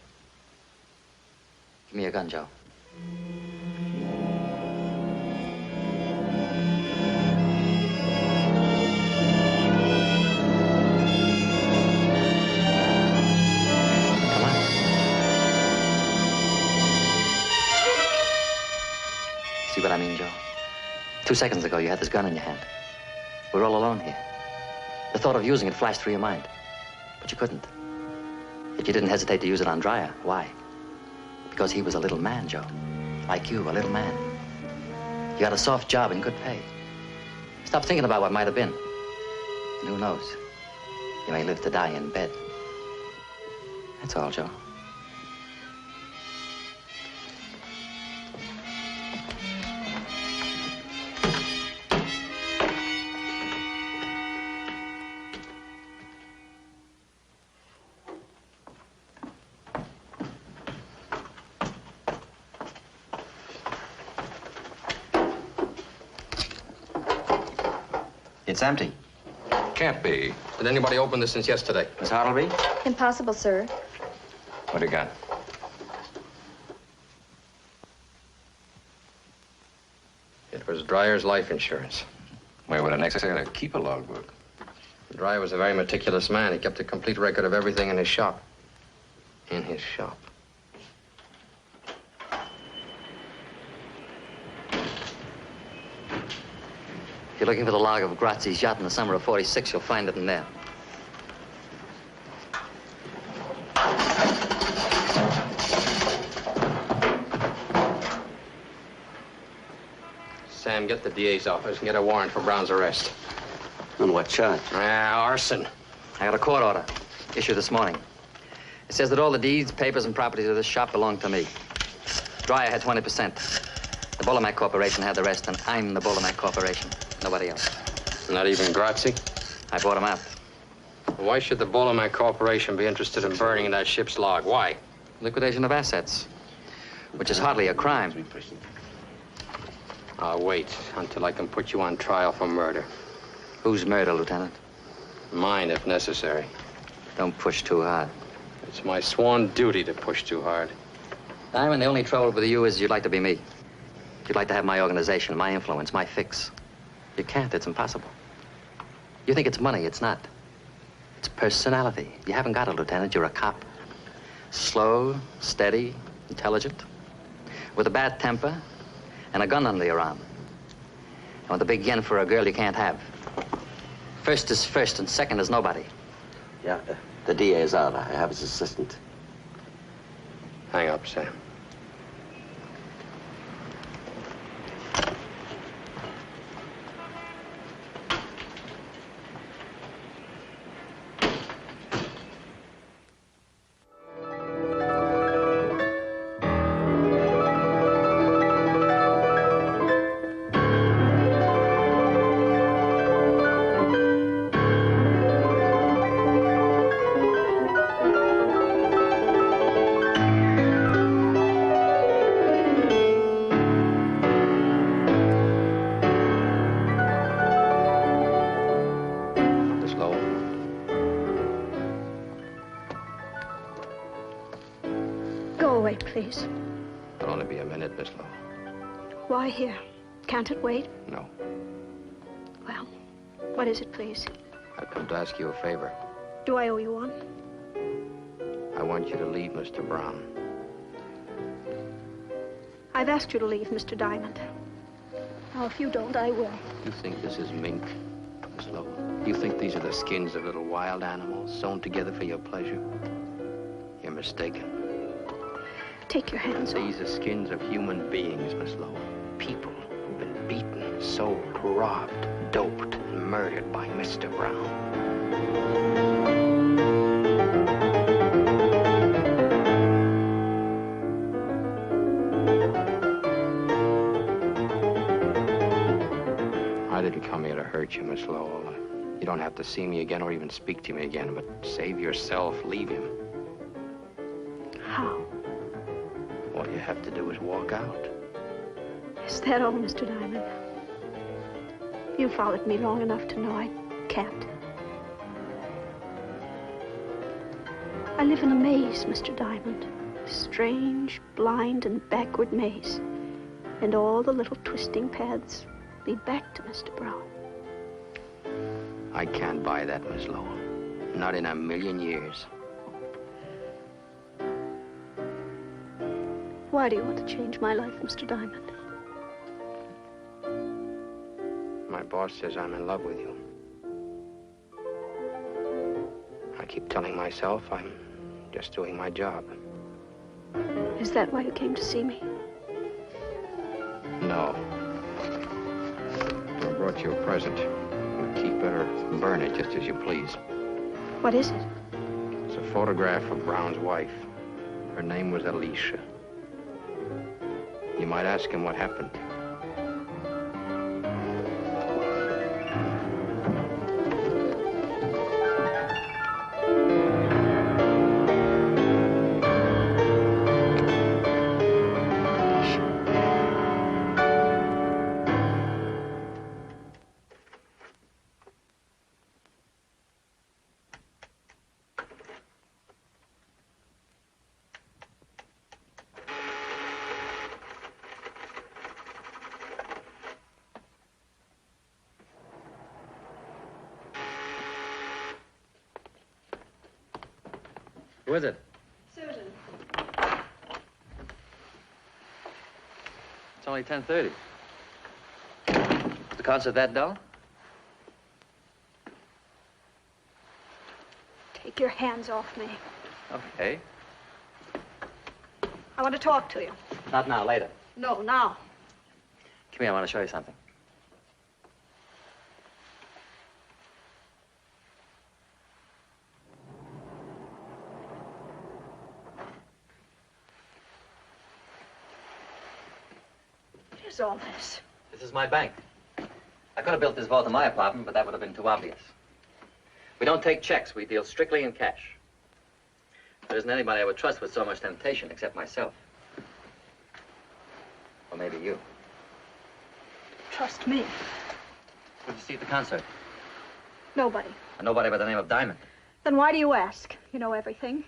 Give me your gun, Joe. Come on. See what I mean, Joe? 2 seconds ago, you had this gun in your hand. We're all alone here. The thought of using it flashed through your mind, but you couldn't. Yet you didn't hesitate to use it on Dreyer. Why? Because he was a little man, Joe. Like you, a little man. You got a soft job and good pay. Stop thinking about what might have been. And who knows? You may live to die in bed. That's all, Joe. It's empty. Can't be. Did anybody open this since yesterday? Miss Hartleby? Impossible, sir. What do you got? It was Dreyer's life insurance. Why would it necessary to keep a logbook? Dreyer was a very meticulous man. He kept a complete record of everything in his shop. In his shop. If you're looking for the log of Grazzi's yacht in the summer of '46, you'll find it in there. Sam, get the DA's office and get a warrant for Brown's arrest. On what charge? Arson. I got a court order issued this morning. It says that all the deeds, papers, and properties of this shop belong to me. Dreyer had 20%. The Bolomac Corporation had the rest, and I'm the Bolomac Corporation. Nobody else. Not even Grazzi? I bought him out. Why should the Bolomac Corporation be interested in burning that ship's log? Why? Liquidation of assets, which is hardly a crime. I'll wait until I can put you on trial for murder. Whose murder, Lieutenant? Mine, if necessary. Don't push too hard. It's my sworn duty to push too hard. Diamond, the only trouble with you is you'd like to be me. You'd like to have my organization, my influence, my fix. You can't. It's impossible. You think it's money. It's not. It's personality. You haven't got it, Lieutenant. You're a cop. Slow, steady, intelligent, with a bad temper and a gun under your arm. And with a big yen for a girl you can't have. First is first and second is nobody. Yeah, the DA is out. I have his assistant. Hang up, Sam. please. It'll only be a minute, Miss Lowe. Why here? Can't it wait? No. Well, what is it, please? I've come to ask you a favor. Do I owe you one? I want you to leave Mr. Brown. I've asked you to leave, Mr. Diamond. Now, if you don't, I will. You think this is mink, Miss Lowe? You think these are the skins of little wild animals sewn together for your pleasure? You're mistaken. Take your hands off. These are skins of human beings, Miss Lowe. People who've been beaten, sold, robbed, doped, and murdered by Mr. Brown. I didn't come here to hurt you, Miss Lowell. You don't have to see me again or even speak to me again, but save yourself, leave him. How? All you have to do is walk out. Is that all, Mr. Diamond? You followed me long enough to know I can't. I live in a maze, Mr. Diamond. A strange, blind, and backward maze. And all the little twisting paths lead back to Mr. Brown. I can't buy that, Miss Lowell. Not in a million years. Why do you want to change my life, Mr. Diamond? My boss says I'm in love with you. I keep telling myself I'm just doing my job. Is that why you came to see me? No. I brought you a present. You keep it or burn it, just as you please. What is it? It's a photograph of Brown's wife. Her name was Alicia. You might ask him what happened. Who is it? Susan. It's only 10:30. Is the concert that dull? Take your hands off me. Okay. I want to talk to you. Not now, later. No, now. Come here, I want to show you something. What is all this? This is my bank. I could have built this vault in my apartment, but that would have been too obvious. We don't take checks. We deal strictly in cash. There isn't anybody I would trust with so much temptation except myself. Or maybe you. Trust me. Who did you see at the concert? Nobody. A nobody by the name of Diamond. Then why do you ask? You know everything.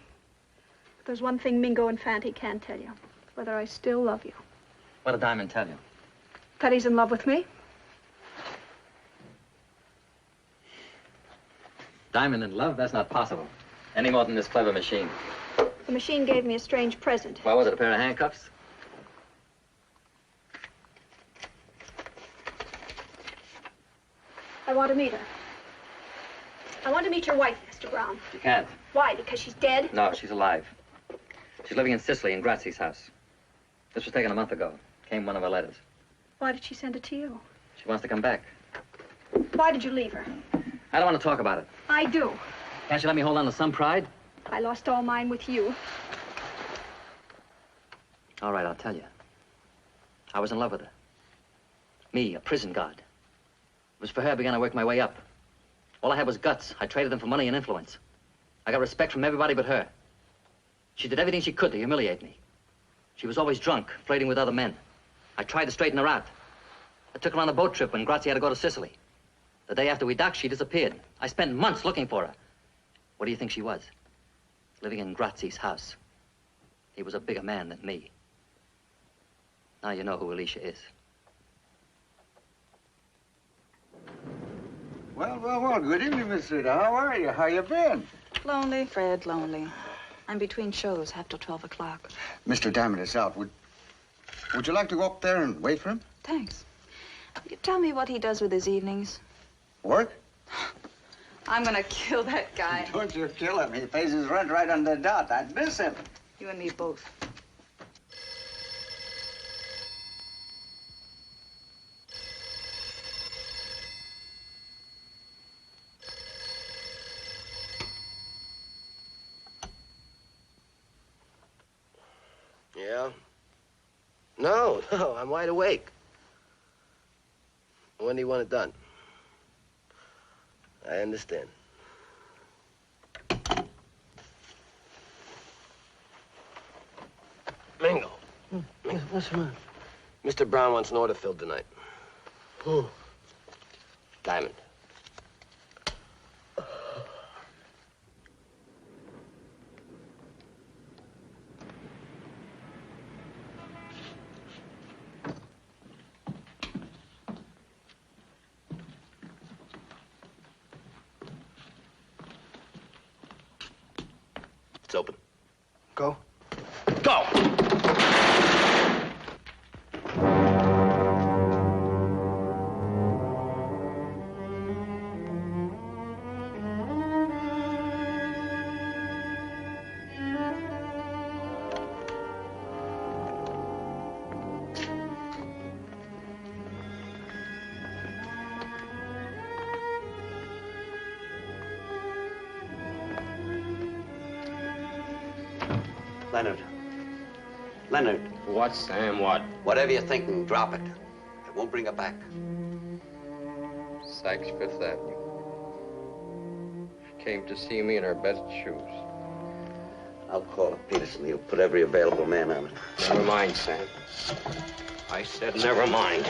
But there's one thing Mingo and Fanty can't tell you. Whether I still love you. What did Diamond tell you? That he's in love with me. Diamond in love? That's not possible. Any more than this clever machine. The machine gave me a strange present. What was it, a pair of handcuffs? I want to meet her. I want to meet your wife, Mr. Brown. You can't. Why? Because she's dead? No, she's alive. She's living in Sicily, in Grazzi's house. This was taken a month ago. Came one of her letters. Why did she send it to you? She wants to come back. Why did you leave her? I don't want to talk about it. I do. Can't you let me hold on to some pride? I lost all mine with you. All right, I'll tell you. I was in love with her. Me, a prison guard. It was for her I began to work my way up. All I had was guts. I traded them for money and influence. I got respect from everybody but her. She did everything she could to humiliate me. She was always drunk, flirting with other men. I tried to straighten her out. I took her on a boat trip when Grazzi had to go to Sicily. The day after we docked, she disappeared. I spent months looking for her. What do you think she was? Living in Grazzi's house. He was a bigger man than me. Now you know who Alicia is. Well, good evening, Miss Rita. How are you? How you been? Lonely, Fred, lonely. I'm between shows, half till 12 o'clock. Mr. Diamond is out. Would you like to go up there and wait for him? Thanks. Will you tell me what he does with his evenings? Work? I'm gonna kill that guy. Don't you kill him. He pays his rent right on the dot. I'd miss him. You and me both. Yeah? No, I'm wide awake. When do you want it done? I understand. Mingo. Mingo. What's wrong? Mr. Brown wants an order filled tonight. Who? Diamond. It's open. Go. Go! Leonard. Leonard. What, Sam? What? Whatever you're thinking, drop it. It won't bring her back. Sykes, Fifth Avenue. She came to see me in her best shoes. I'll call up Peterson. He'll put every available man on it. Never mind, Sam. I said never mind.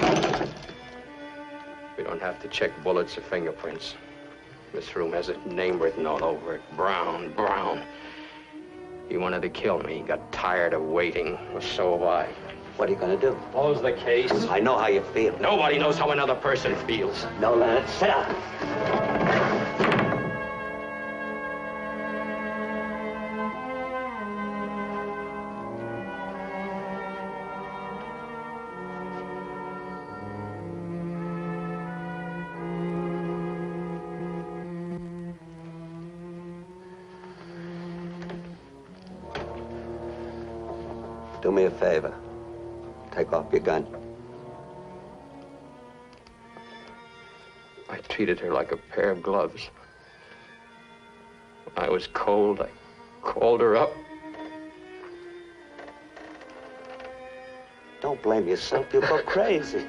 We don't have to check bullets or fingerprints. This room has a name written all over it. Brown, Brown. He wanted to kill me. He got tired of waiting. Well, so have I. What are you going to do? Close the case. I know how you feel. Nobody knows how another person feels. No, Leonard, sit down. Do me a favor. Take off your gun. I treated her like a pair of gloves. When I was cold, I called her up. Don't blame yourself. You'll go crazy.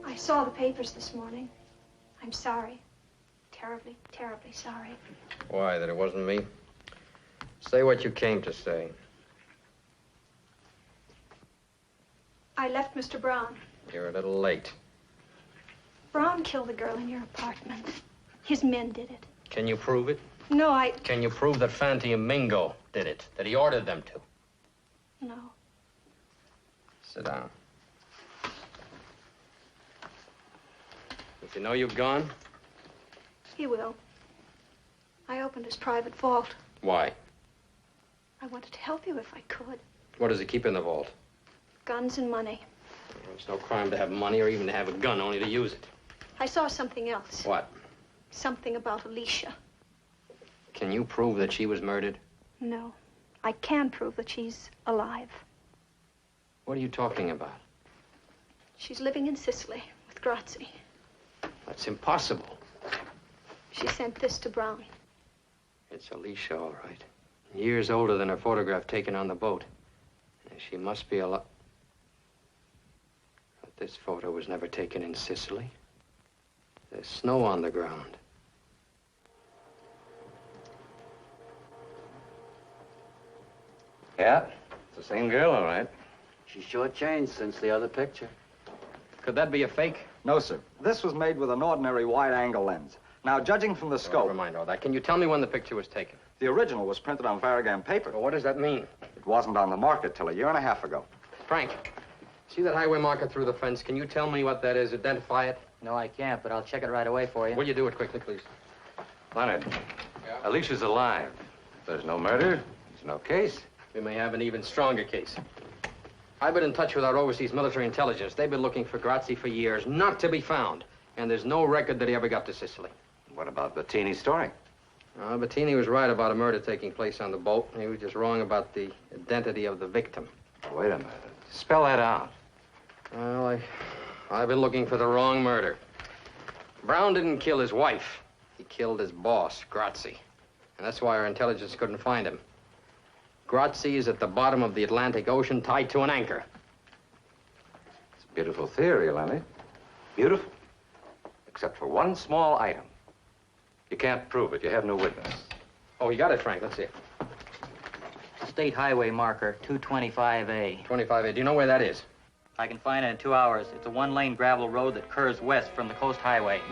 I saw the papers this morning. I'm sorry. Terribly, terribly sorry. Why, that it wasn't me? Say what you came to say. I left Mr. Brown. You're a little late. Brown killed the girl in your apartment. His men did it. Can you prove it? No, Can you prove that Fanti and Mingo did it? That he ordered them to? No. Sit down. Does he know you've gone? He will. I opened his private vault. Why? I wanted to help you if I could. What does he keep in the vault? Guns and money. It's no crime to have money or even to have a gun, only to use it. I saw something else. What? Something about Alicia. Can you prove that she was murdered? No. I can prove that she's alive. What are you talking about? She's living in Sicily with Grazzi. That's impossible. She sent this to Brown. It's Alicia, all right. Years older than her photograph taken on the boat. And she must be alive. But this photo was never taken in Sicily. There's snow on the ground. Yeah, it's the same girl, all right. She sure changed since the other picture. Could that be a fake? No, sir. This was made with an ordinary wide-angle lens. Now, judging from the scope... Never mind all that. Can you tell me when the picture was taken? The original was printed on Varigam paper. Well, what does that mean? It wasn't on the market till a year and a half ago. Frank, see that highway marker through the fence? Can you tell me what that is? Identify it? No, I can't, but I'll check it right away for you. Will you do it quickly, please? Leonard, Alicia's alive. There's no murder. There's no case. We may have an even stronger case. I've been in touch with our overseas military intelligence. They've been looking for Grazzi for years, not to be found. And there's no record that he ever got to Sicily. What about Bettini's story? Bettini was right about a murder taking place on the boat. He was just wrong about the identity of the victim. Wait a minute. Spell that out. Well, I've been looking for the wrong murder. Brown didn't kill his wife. He killed his boss, Grazzi. And that's why our intelligence couldn't find him. Grazzi is at the bottom of the Atlantic Ocean, tied to an anchor. It's a beautiful theory, Lenny. Beautiful. Except for one small item. You can't prove it. You have no witness. Oh, you got it, Frank. Let's see it. State highway marker, 225A. 25A. Do you know where that is? I can find it in 2 hours. It's a one-lane gravel road that curves west from the coast highway.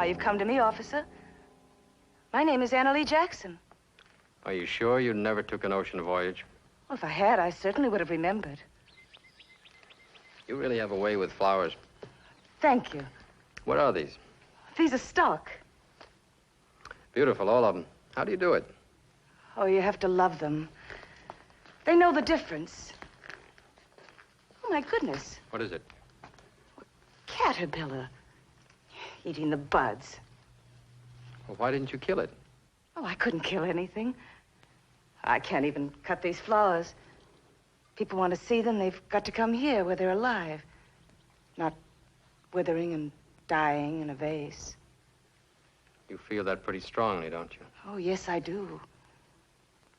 You've come to me, officer. My name is Anna Lee Jackson. Are you sure you never took an ocean voyage? Well, if I had, I certainly would have remembered. You really have a way with flowers. Thank you. What are these? These are stock. Beautiful, all of them. How do you do it? Oh, you have to love them. They know the difference. Oh, my goodness. What is it? Caterpillar. Eating the buds. Well, why didn't you kill it? Oh, I couldn't kill anything. I can't even cut these flowers. People want to see them, they've got to come here where they're alive. Not withering and dying in a vase. You feel that pretty strongly, don't you? Oh, yes, I do.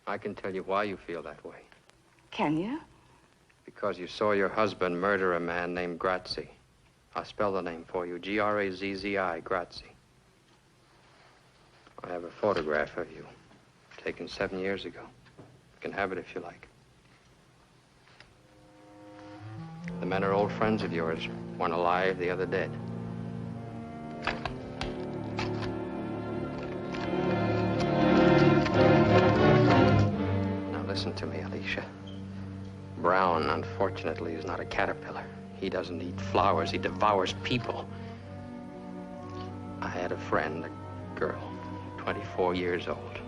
I can tell you why you feel that way. Can you? Because you saw your husband murder a man named Grazzi. I'll spell the name for you. Grazzi, Grazzi. I have a photograph of you, taken 7 years ago. You can have it if you like. The men are old friends of yours. One alive, the other dead. Now listen to me, Alicia. Brown, unfortunately, is not a caterpillar. He doesn't eat flowers, he devours people. I had a friend, a girl, 24 years old.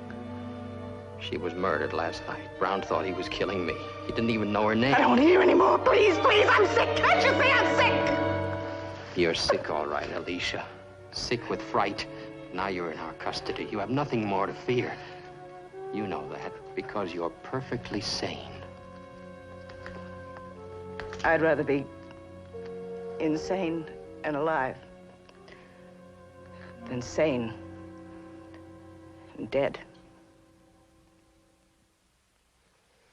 She was murdered last night. Brown thought he was killing me. He didn't even know her name. I don't want to hear anymore. Please, please, I'm sick. Can't you see I'm sick? You're sick, all right, Alicia. Sick with fright. Now you're in our custody. You have nothing more to fear. You know that because you're perfectly sane. I'd rather be insane and alive than sane and dead.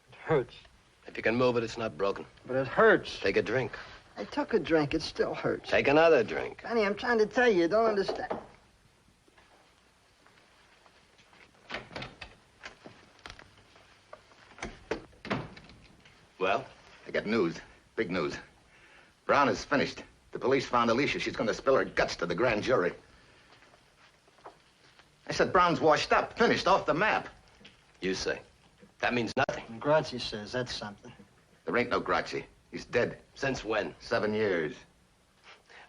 It hurts. If you can move it, it's not broken. But it hurts. Take a drink. I took a drink. It still hurts. Take another drink. Connie, I'm trying to tell you. You don't understand. Well? I got news. Big news. Brown is finished. The police found Alicia. She's going to spill her guts to the grand jury. I said Brown's washed up, finished, off the map. You say. That means nothing. Grazzi says that's something. There ain't no Grazzi. He's dead. Since when? 7 years.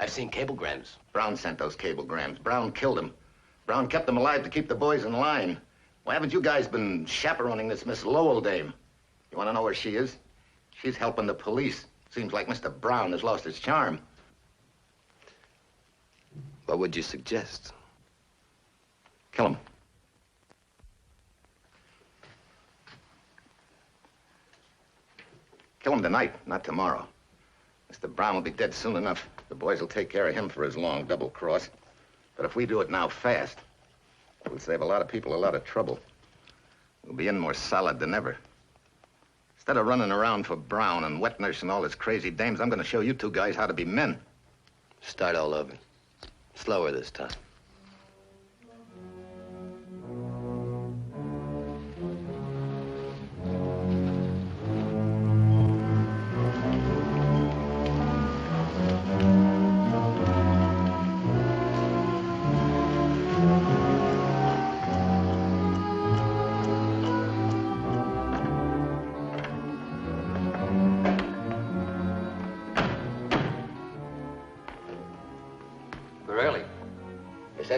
I've seen cablegrams. Brown sent those cablegrams. Brown killed him. Brown kept them alive to keep the boys in line. Why haven't you guys been chaperoning this Miss Lowell dame? You want to know where she is? She's helping the police. Seems like Mr. Brown has lost his charm. What would you suggest? Kill him. Kill him tonight, not tomorrow. Mr. Brown will be dead soon enough. The boys will take care of him for his long double cross. But if we do it now fast, we'll save a lot of people a lot of trouble. We'll be in more solid than ever. Instead of running around for Brown and wet nurse and all his crazy dames, I'm going to show you two guys how to be men. Start all over. Slower this time.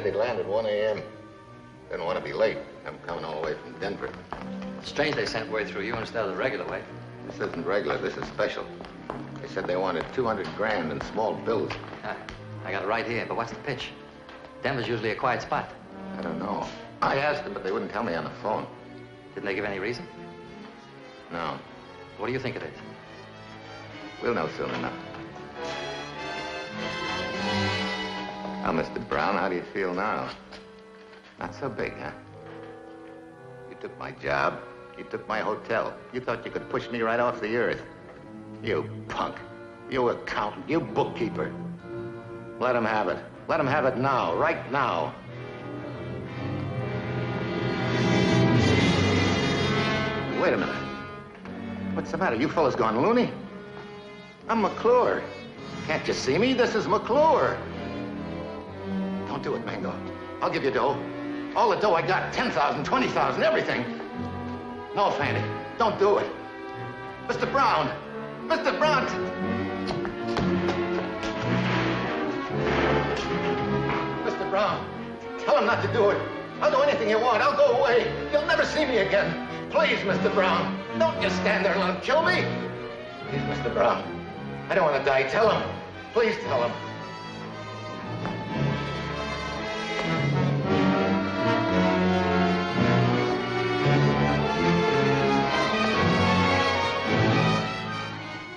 They'd land at 1 a.m. Didn't want to be late. I'm coming all the way from Denver. Strange they sent word through you instead of the regular way. This isn't regular. This is special. They said they wanted 200 grand in small bills. I got it right here, but what's the pitch? Denver's usually a quiet spot. I don't know. I asked them, but they wouldn't tell me on the phone. Didn't they give any reason? No. What do you think it is? We'll know soon enough. Now, Mr. Brown, how do you feel now? Not so big, huh? You took my job. You took my hotel. You thought you could push me right off the earth. You punk. You accountant. You bookkeeper. Let him have it. Let him have it now. Right now. Wait a minute. What's the matter? You fellas gone loony? I'm McClure. Can't you see me? This is McClure. Don't do it, Mango. I'll give you dough. All the dough I got, 10,000, 20,000, everything. No, Fanny, don't do it. Mr. Brown! Mr. Brown! Mr. Brown, tell him not to do it. I'll do anything you want. I'll go away. You'll never see me again. Please, Mr. Brown, don't just stand there and let him kill me. Please, Mr. Brown, I don't want to die. Tell him. Please tell him.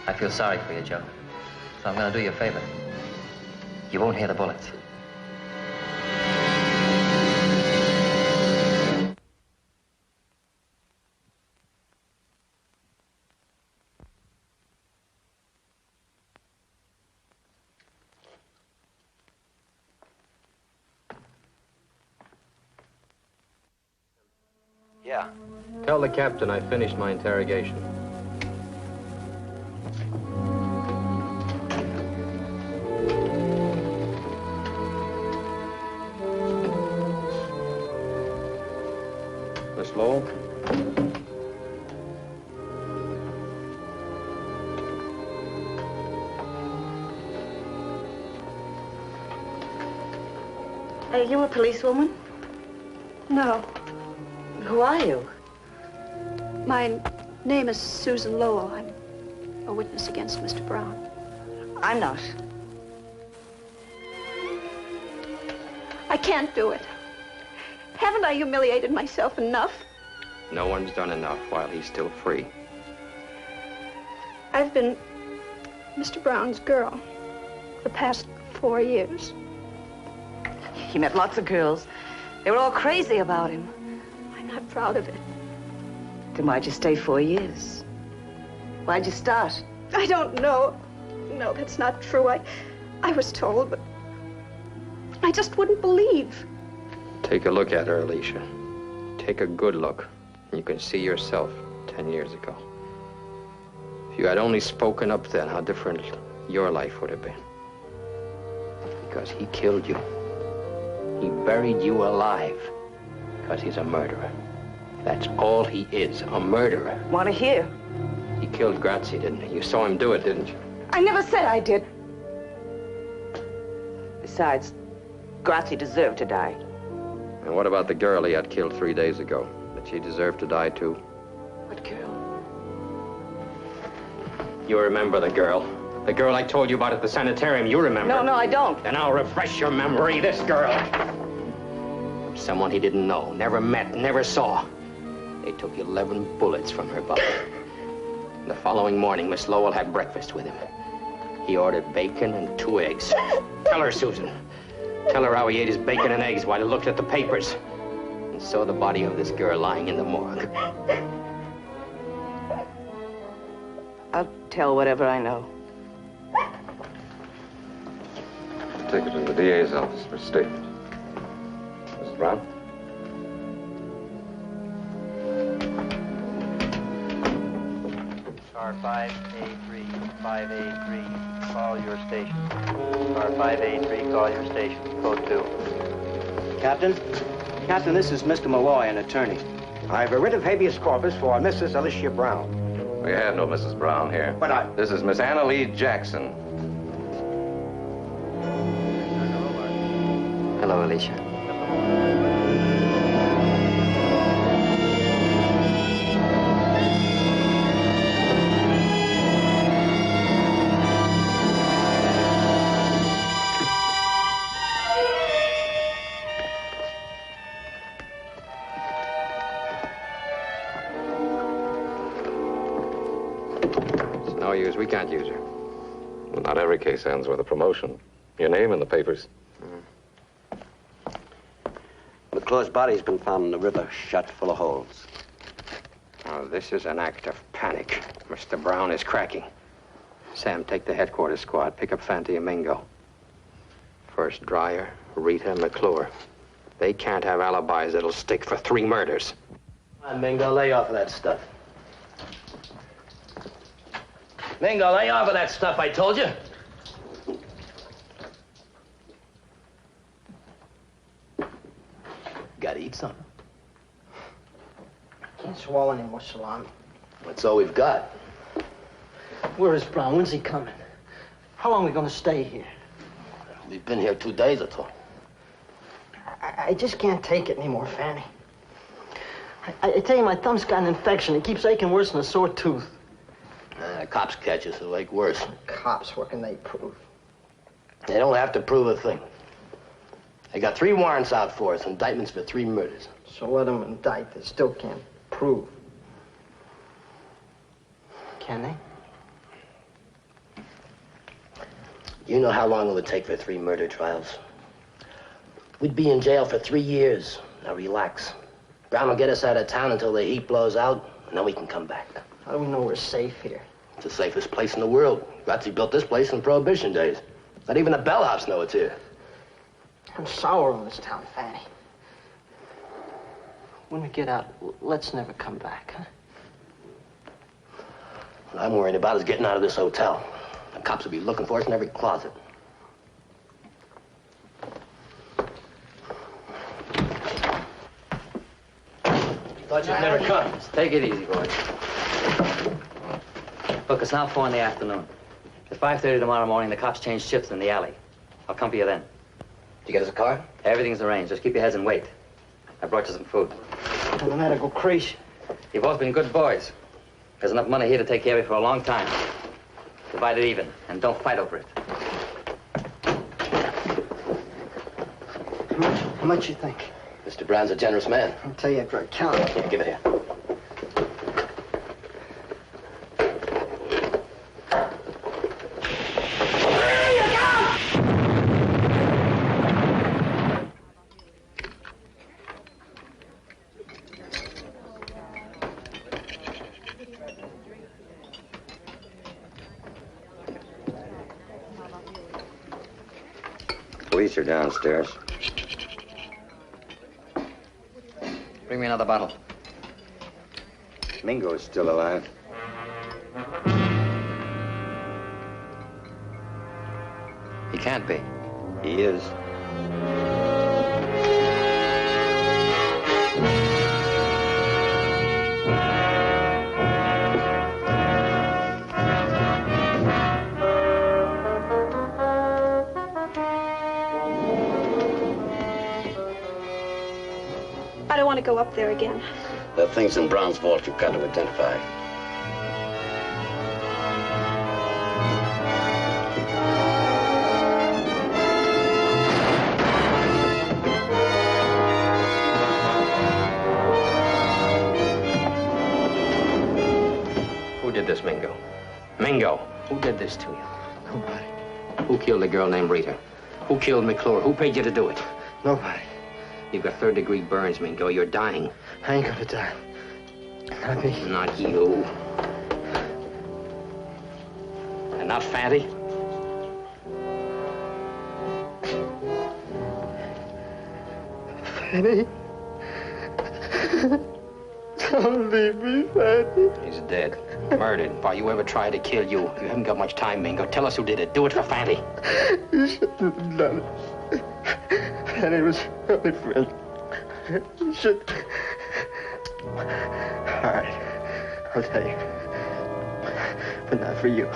I feel sorry for you, Joe. So I'm going to do you a favor. You won't hear the bullets. Yeah. Tell the captain I finished my interrogation. Miss Lowell? Are you a policewoman? No. Who are you? My name is Susan Lowell. I'm a witness against Mr. Brown. I'm not. I can't do it. Haven't I humiliated myself enough? No one's done enough while he's still free. I've been Mr. Brown's girl the past 4 years. He met lots of girls. They were all crazy about him. I'm not proud of it. Then why'd you stay 4 years? Why'd you start? I don't know. No, that's not true. I was told, but I just wouldn't believe. Take a look at her, Alicia. Take a good look, and you can see yourself 10 years ago. If you had only spoken up then, how different your life would have been. Because he killed you. He buried you alive. Because he's a murderer. That's all he is, a murderer. Want to hear? He killed Grazzi, didn't he? You saw him do it, didn't you? I never said I did. Besides, Grazzi deserved to die. And what about the girl he had killed 3 days ago? Did she deserve to die, too? What girl? You remember the girl. The girl I told you about at the sanitarium, you remember. No, I don't. Then I'll refresh your memory. This girl. Someone he didn't know, never met, never saw. They took 11 bullets from her body. The following morning, Miss Lowell had breakfast with him. He ordered bacon and 2 eggs. Tell her, Susan. Tell her how he ate his bacon and eggs while he looked at the papers and saw the body of this girl lying in the morgue. I'll tell whatever I know. Take it to the DA's office for a statement. Mrs. Brown? Car 583, 583, call your station. Car 583, call your station. Code 2. Captain? Captain, this is Mr. Malloy, an attorney. I have a writ of habeas corpus for Mrs. Alicia Brown. We have no Mrs. Brown here. But This is Miss Anna Lee Jackson. Hello, Alicia. It's no use. We can't use her. Well, not every case ends with a promotion. Your name in the papers. McClure's body's been found in the river, shot full of holes. Oh, this is an act of panic. Mr. Brown is cracking. Sam, take the headquarters squad. Pick up Fanti and Mingo. First Dreyer, Rita, McClure. They can't have alibis that'll stick for 3 murders. Come on, Mingo, lay off of that stuff. Mingo, lay off of that stuff, I told you. Gotta eat something. Can't swallow any more salami. That's all we've got. Where is Brown? When's he coming? How long are we gonna stay here? We've been here 2 days or so. I just can't take it anymore, Fanny. I tell you, my thumb's got an infection. It keeps aching worse than a sore tooth. Cops catch us, it'll ache worse. Cops, what can they prove? They don't have to prove a thing. They got 3 warrants out for us, indictments for 3 murders. So let them indict. They still can't prove. Can they? You know how long it would take for 3 murder trials? We'd be in jail for 3 years. Now relax. Brown will get us out of town until the heat blows out, and then we can come back. How do we know we're safe here? It's the safest place in the world. Grazzi built this place in Prohibition days. Not even the bellhops know it's here. I'm sour on this town, Fanny. When we get out, let's never come back, huh? What I'm worried about is getting out of this hotel. The cops will be looking for us in every closet. Thought you'd never come. Take it easy, boys. Look, it's now 4 in the afternoon. At 5:30 tomorrow morning, the cops change shifts in the alley. I'll come for you then. Did you get us a car? Everything's arranged. Just keep your heads and wait. I brought you some food. I'm gonna go crazy. You've both been good boys. There's enough money here to take care of you for a long time. Divide it even, and don't fight over it. How much you think? Mr. Brown's a generous man. I'll tell you after I count. Here, give it here. Police are downstairs. Bring me another bottle. Mingo's still alive. He can't be. He is. I don't want to go up there again. There are things in Brown's vault you've got to identify. Who did this, Mingo? Mingo, who did this to you? Nobody. Who killed a girl named Rita? Who killed McClure? Who paid you to do it? Nobody. You've got third-degree burns, Mingo. You're dying. I ain't gonna die. Not me. Not you. And not Fatty? Fanny. Don't leave me, Fanny. He's dead. Murdered. Why, you ever tried to kill you? You haven't got much time, Mingo. Tell us who did it. Do it for Fatty. You shouldn't have done it. Fanny was my only friend. You should. All right. I'll tell you. But not for you.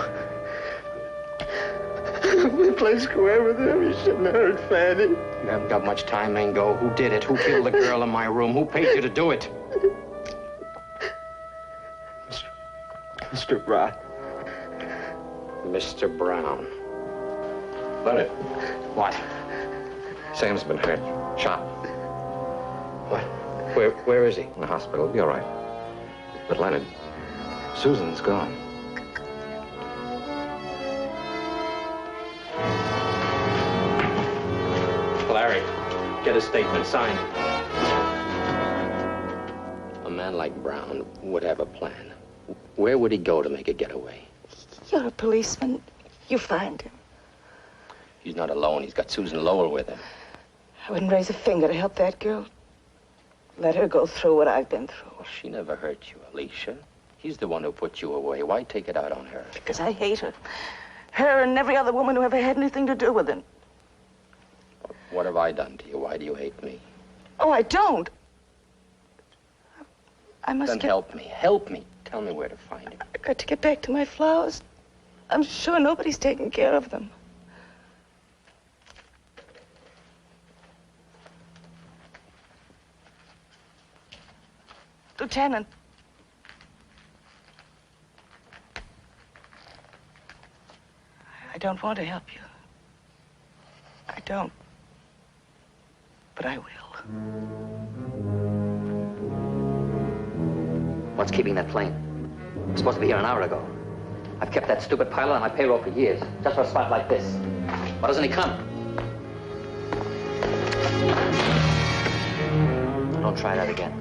We play square with him. You shouldn't have hurt Fanny. You haven't got much time, Mingo. Who did it? Who killed the girl in my room? Who paid you to do it? Mr. Brown. Mr. Brown. Leonard. What? Sam's been hurt. Shot. What? Where is he? In the hospital. He'll be all right. But Leonard, Susan's gone. Larry, get a statement signed. A man like Brown would have a plan. Where would he go to make a getaway? You're a policeman. You find him. He's not alone. He's got Susan Lowell with him. I wouldn't raise a finger to help that girl. Let her go through what I've been through. She never hurt you, Alicia. He's the one who put you away. Why take it out on her? Because I hate her. Her and every other woman who ever had anything to do with him. What have I done to you? Why do you hate me? Oh, I don't. I must Then help me. Help me. Tell me where to find him. I've got to get back to my flowers. I'm sure nobody's taking care of them. Lieutenant. I don't want to help you. I don't. But I will. What's keeping that plane? It was supposed to be here an hour ago. I've kept that stupid pilot on my payroll for years, just for a spot like this. Why doesn't he come? Don't try that again.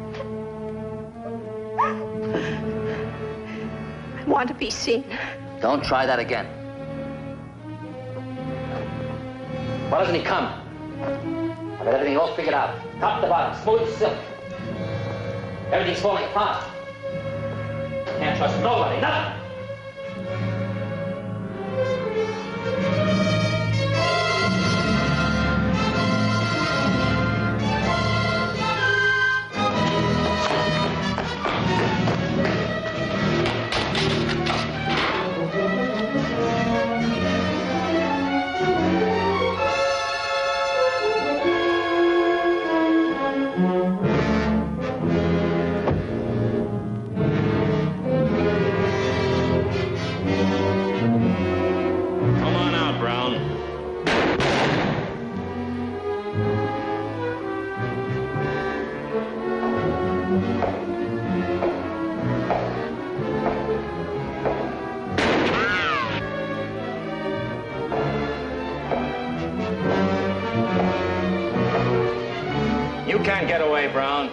I want to be seen. Don't try that again. Why doesn't he come? I've got everything all figured out. Top to bottom, smooth as silk. Everything's falling apart. Can't trust nobody, nothing. You can't get away, Brown.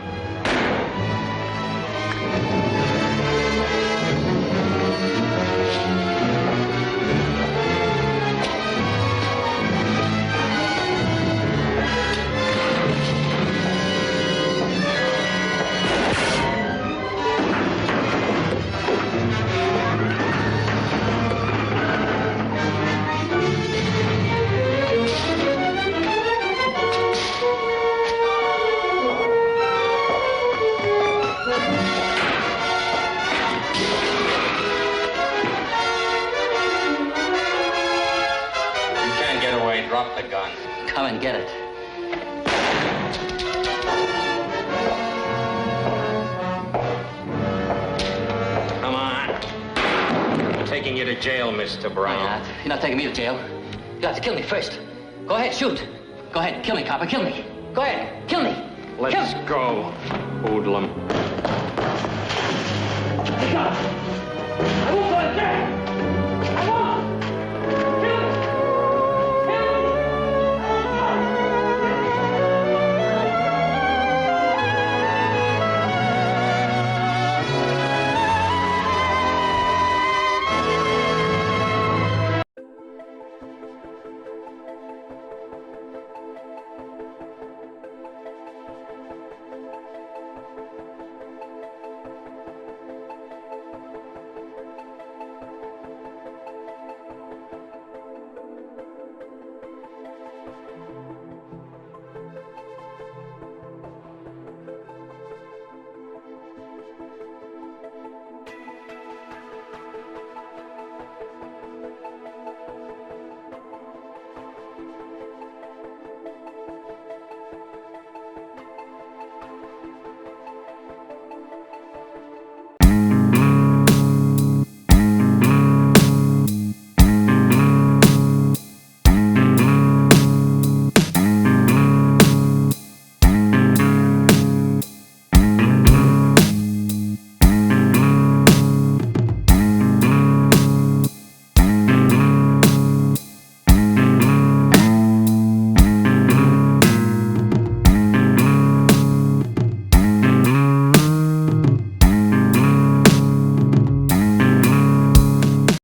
Drop the gun. Come and get it. Come on. I'm taking you to jail, Mr. Brown. You're not taking me to jail. You'll have to kill me first. Go ahead, shoot. Go ahead, kill me, copper, kill me. Go ahead, kill me. Let's go, hoodlum. I won't go in there.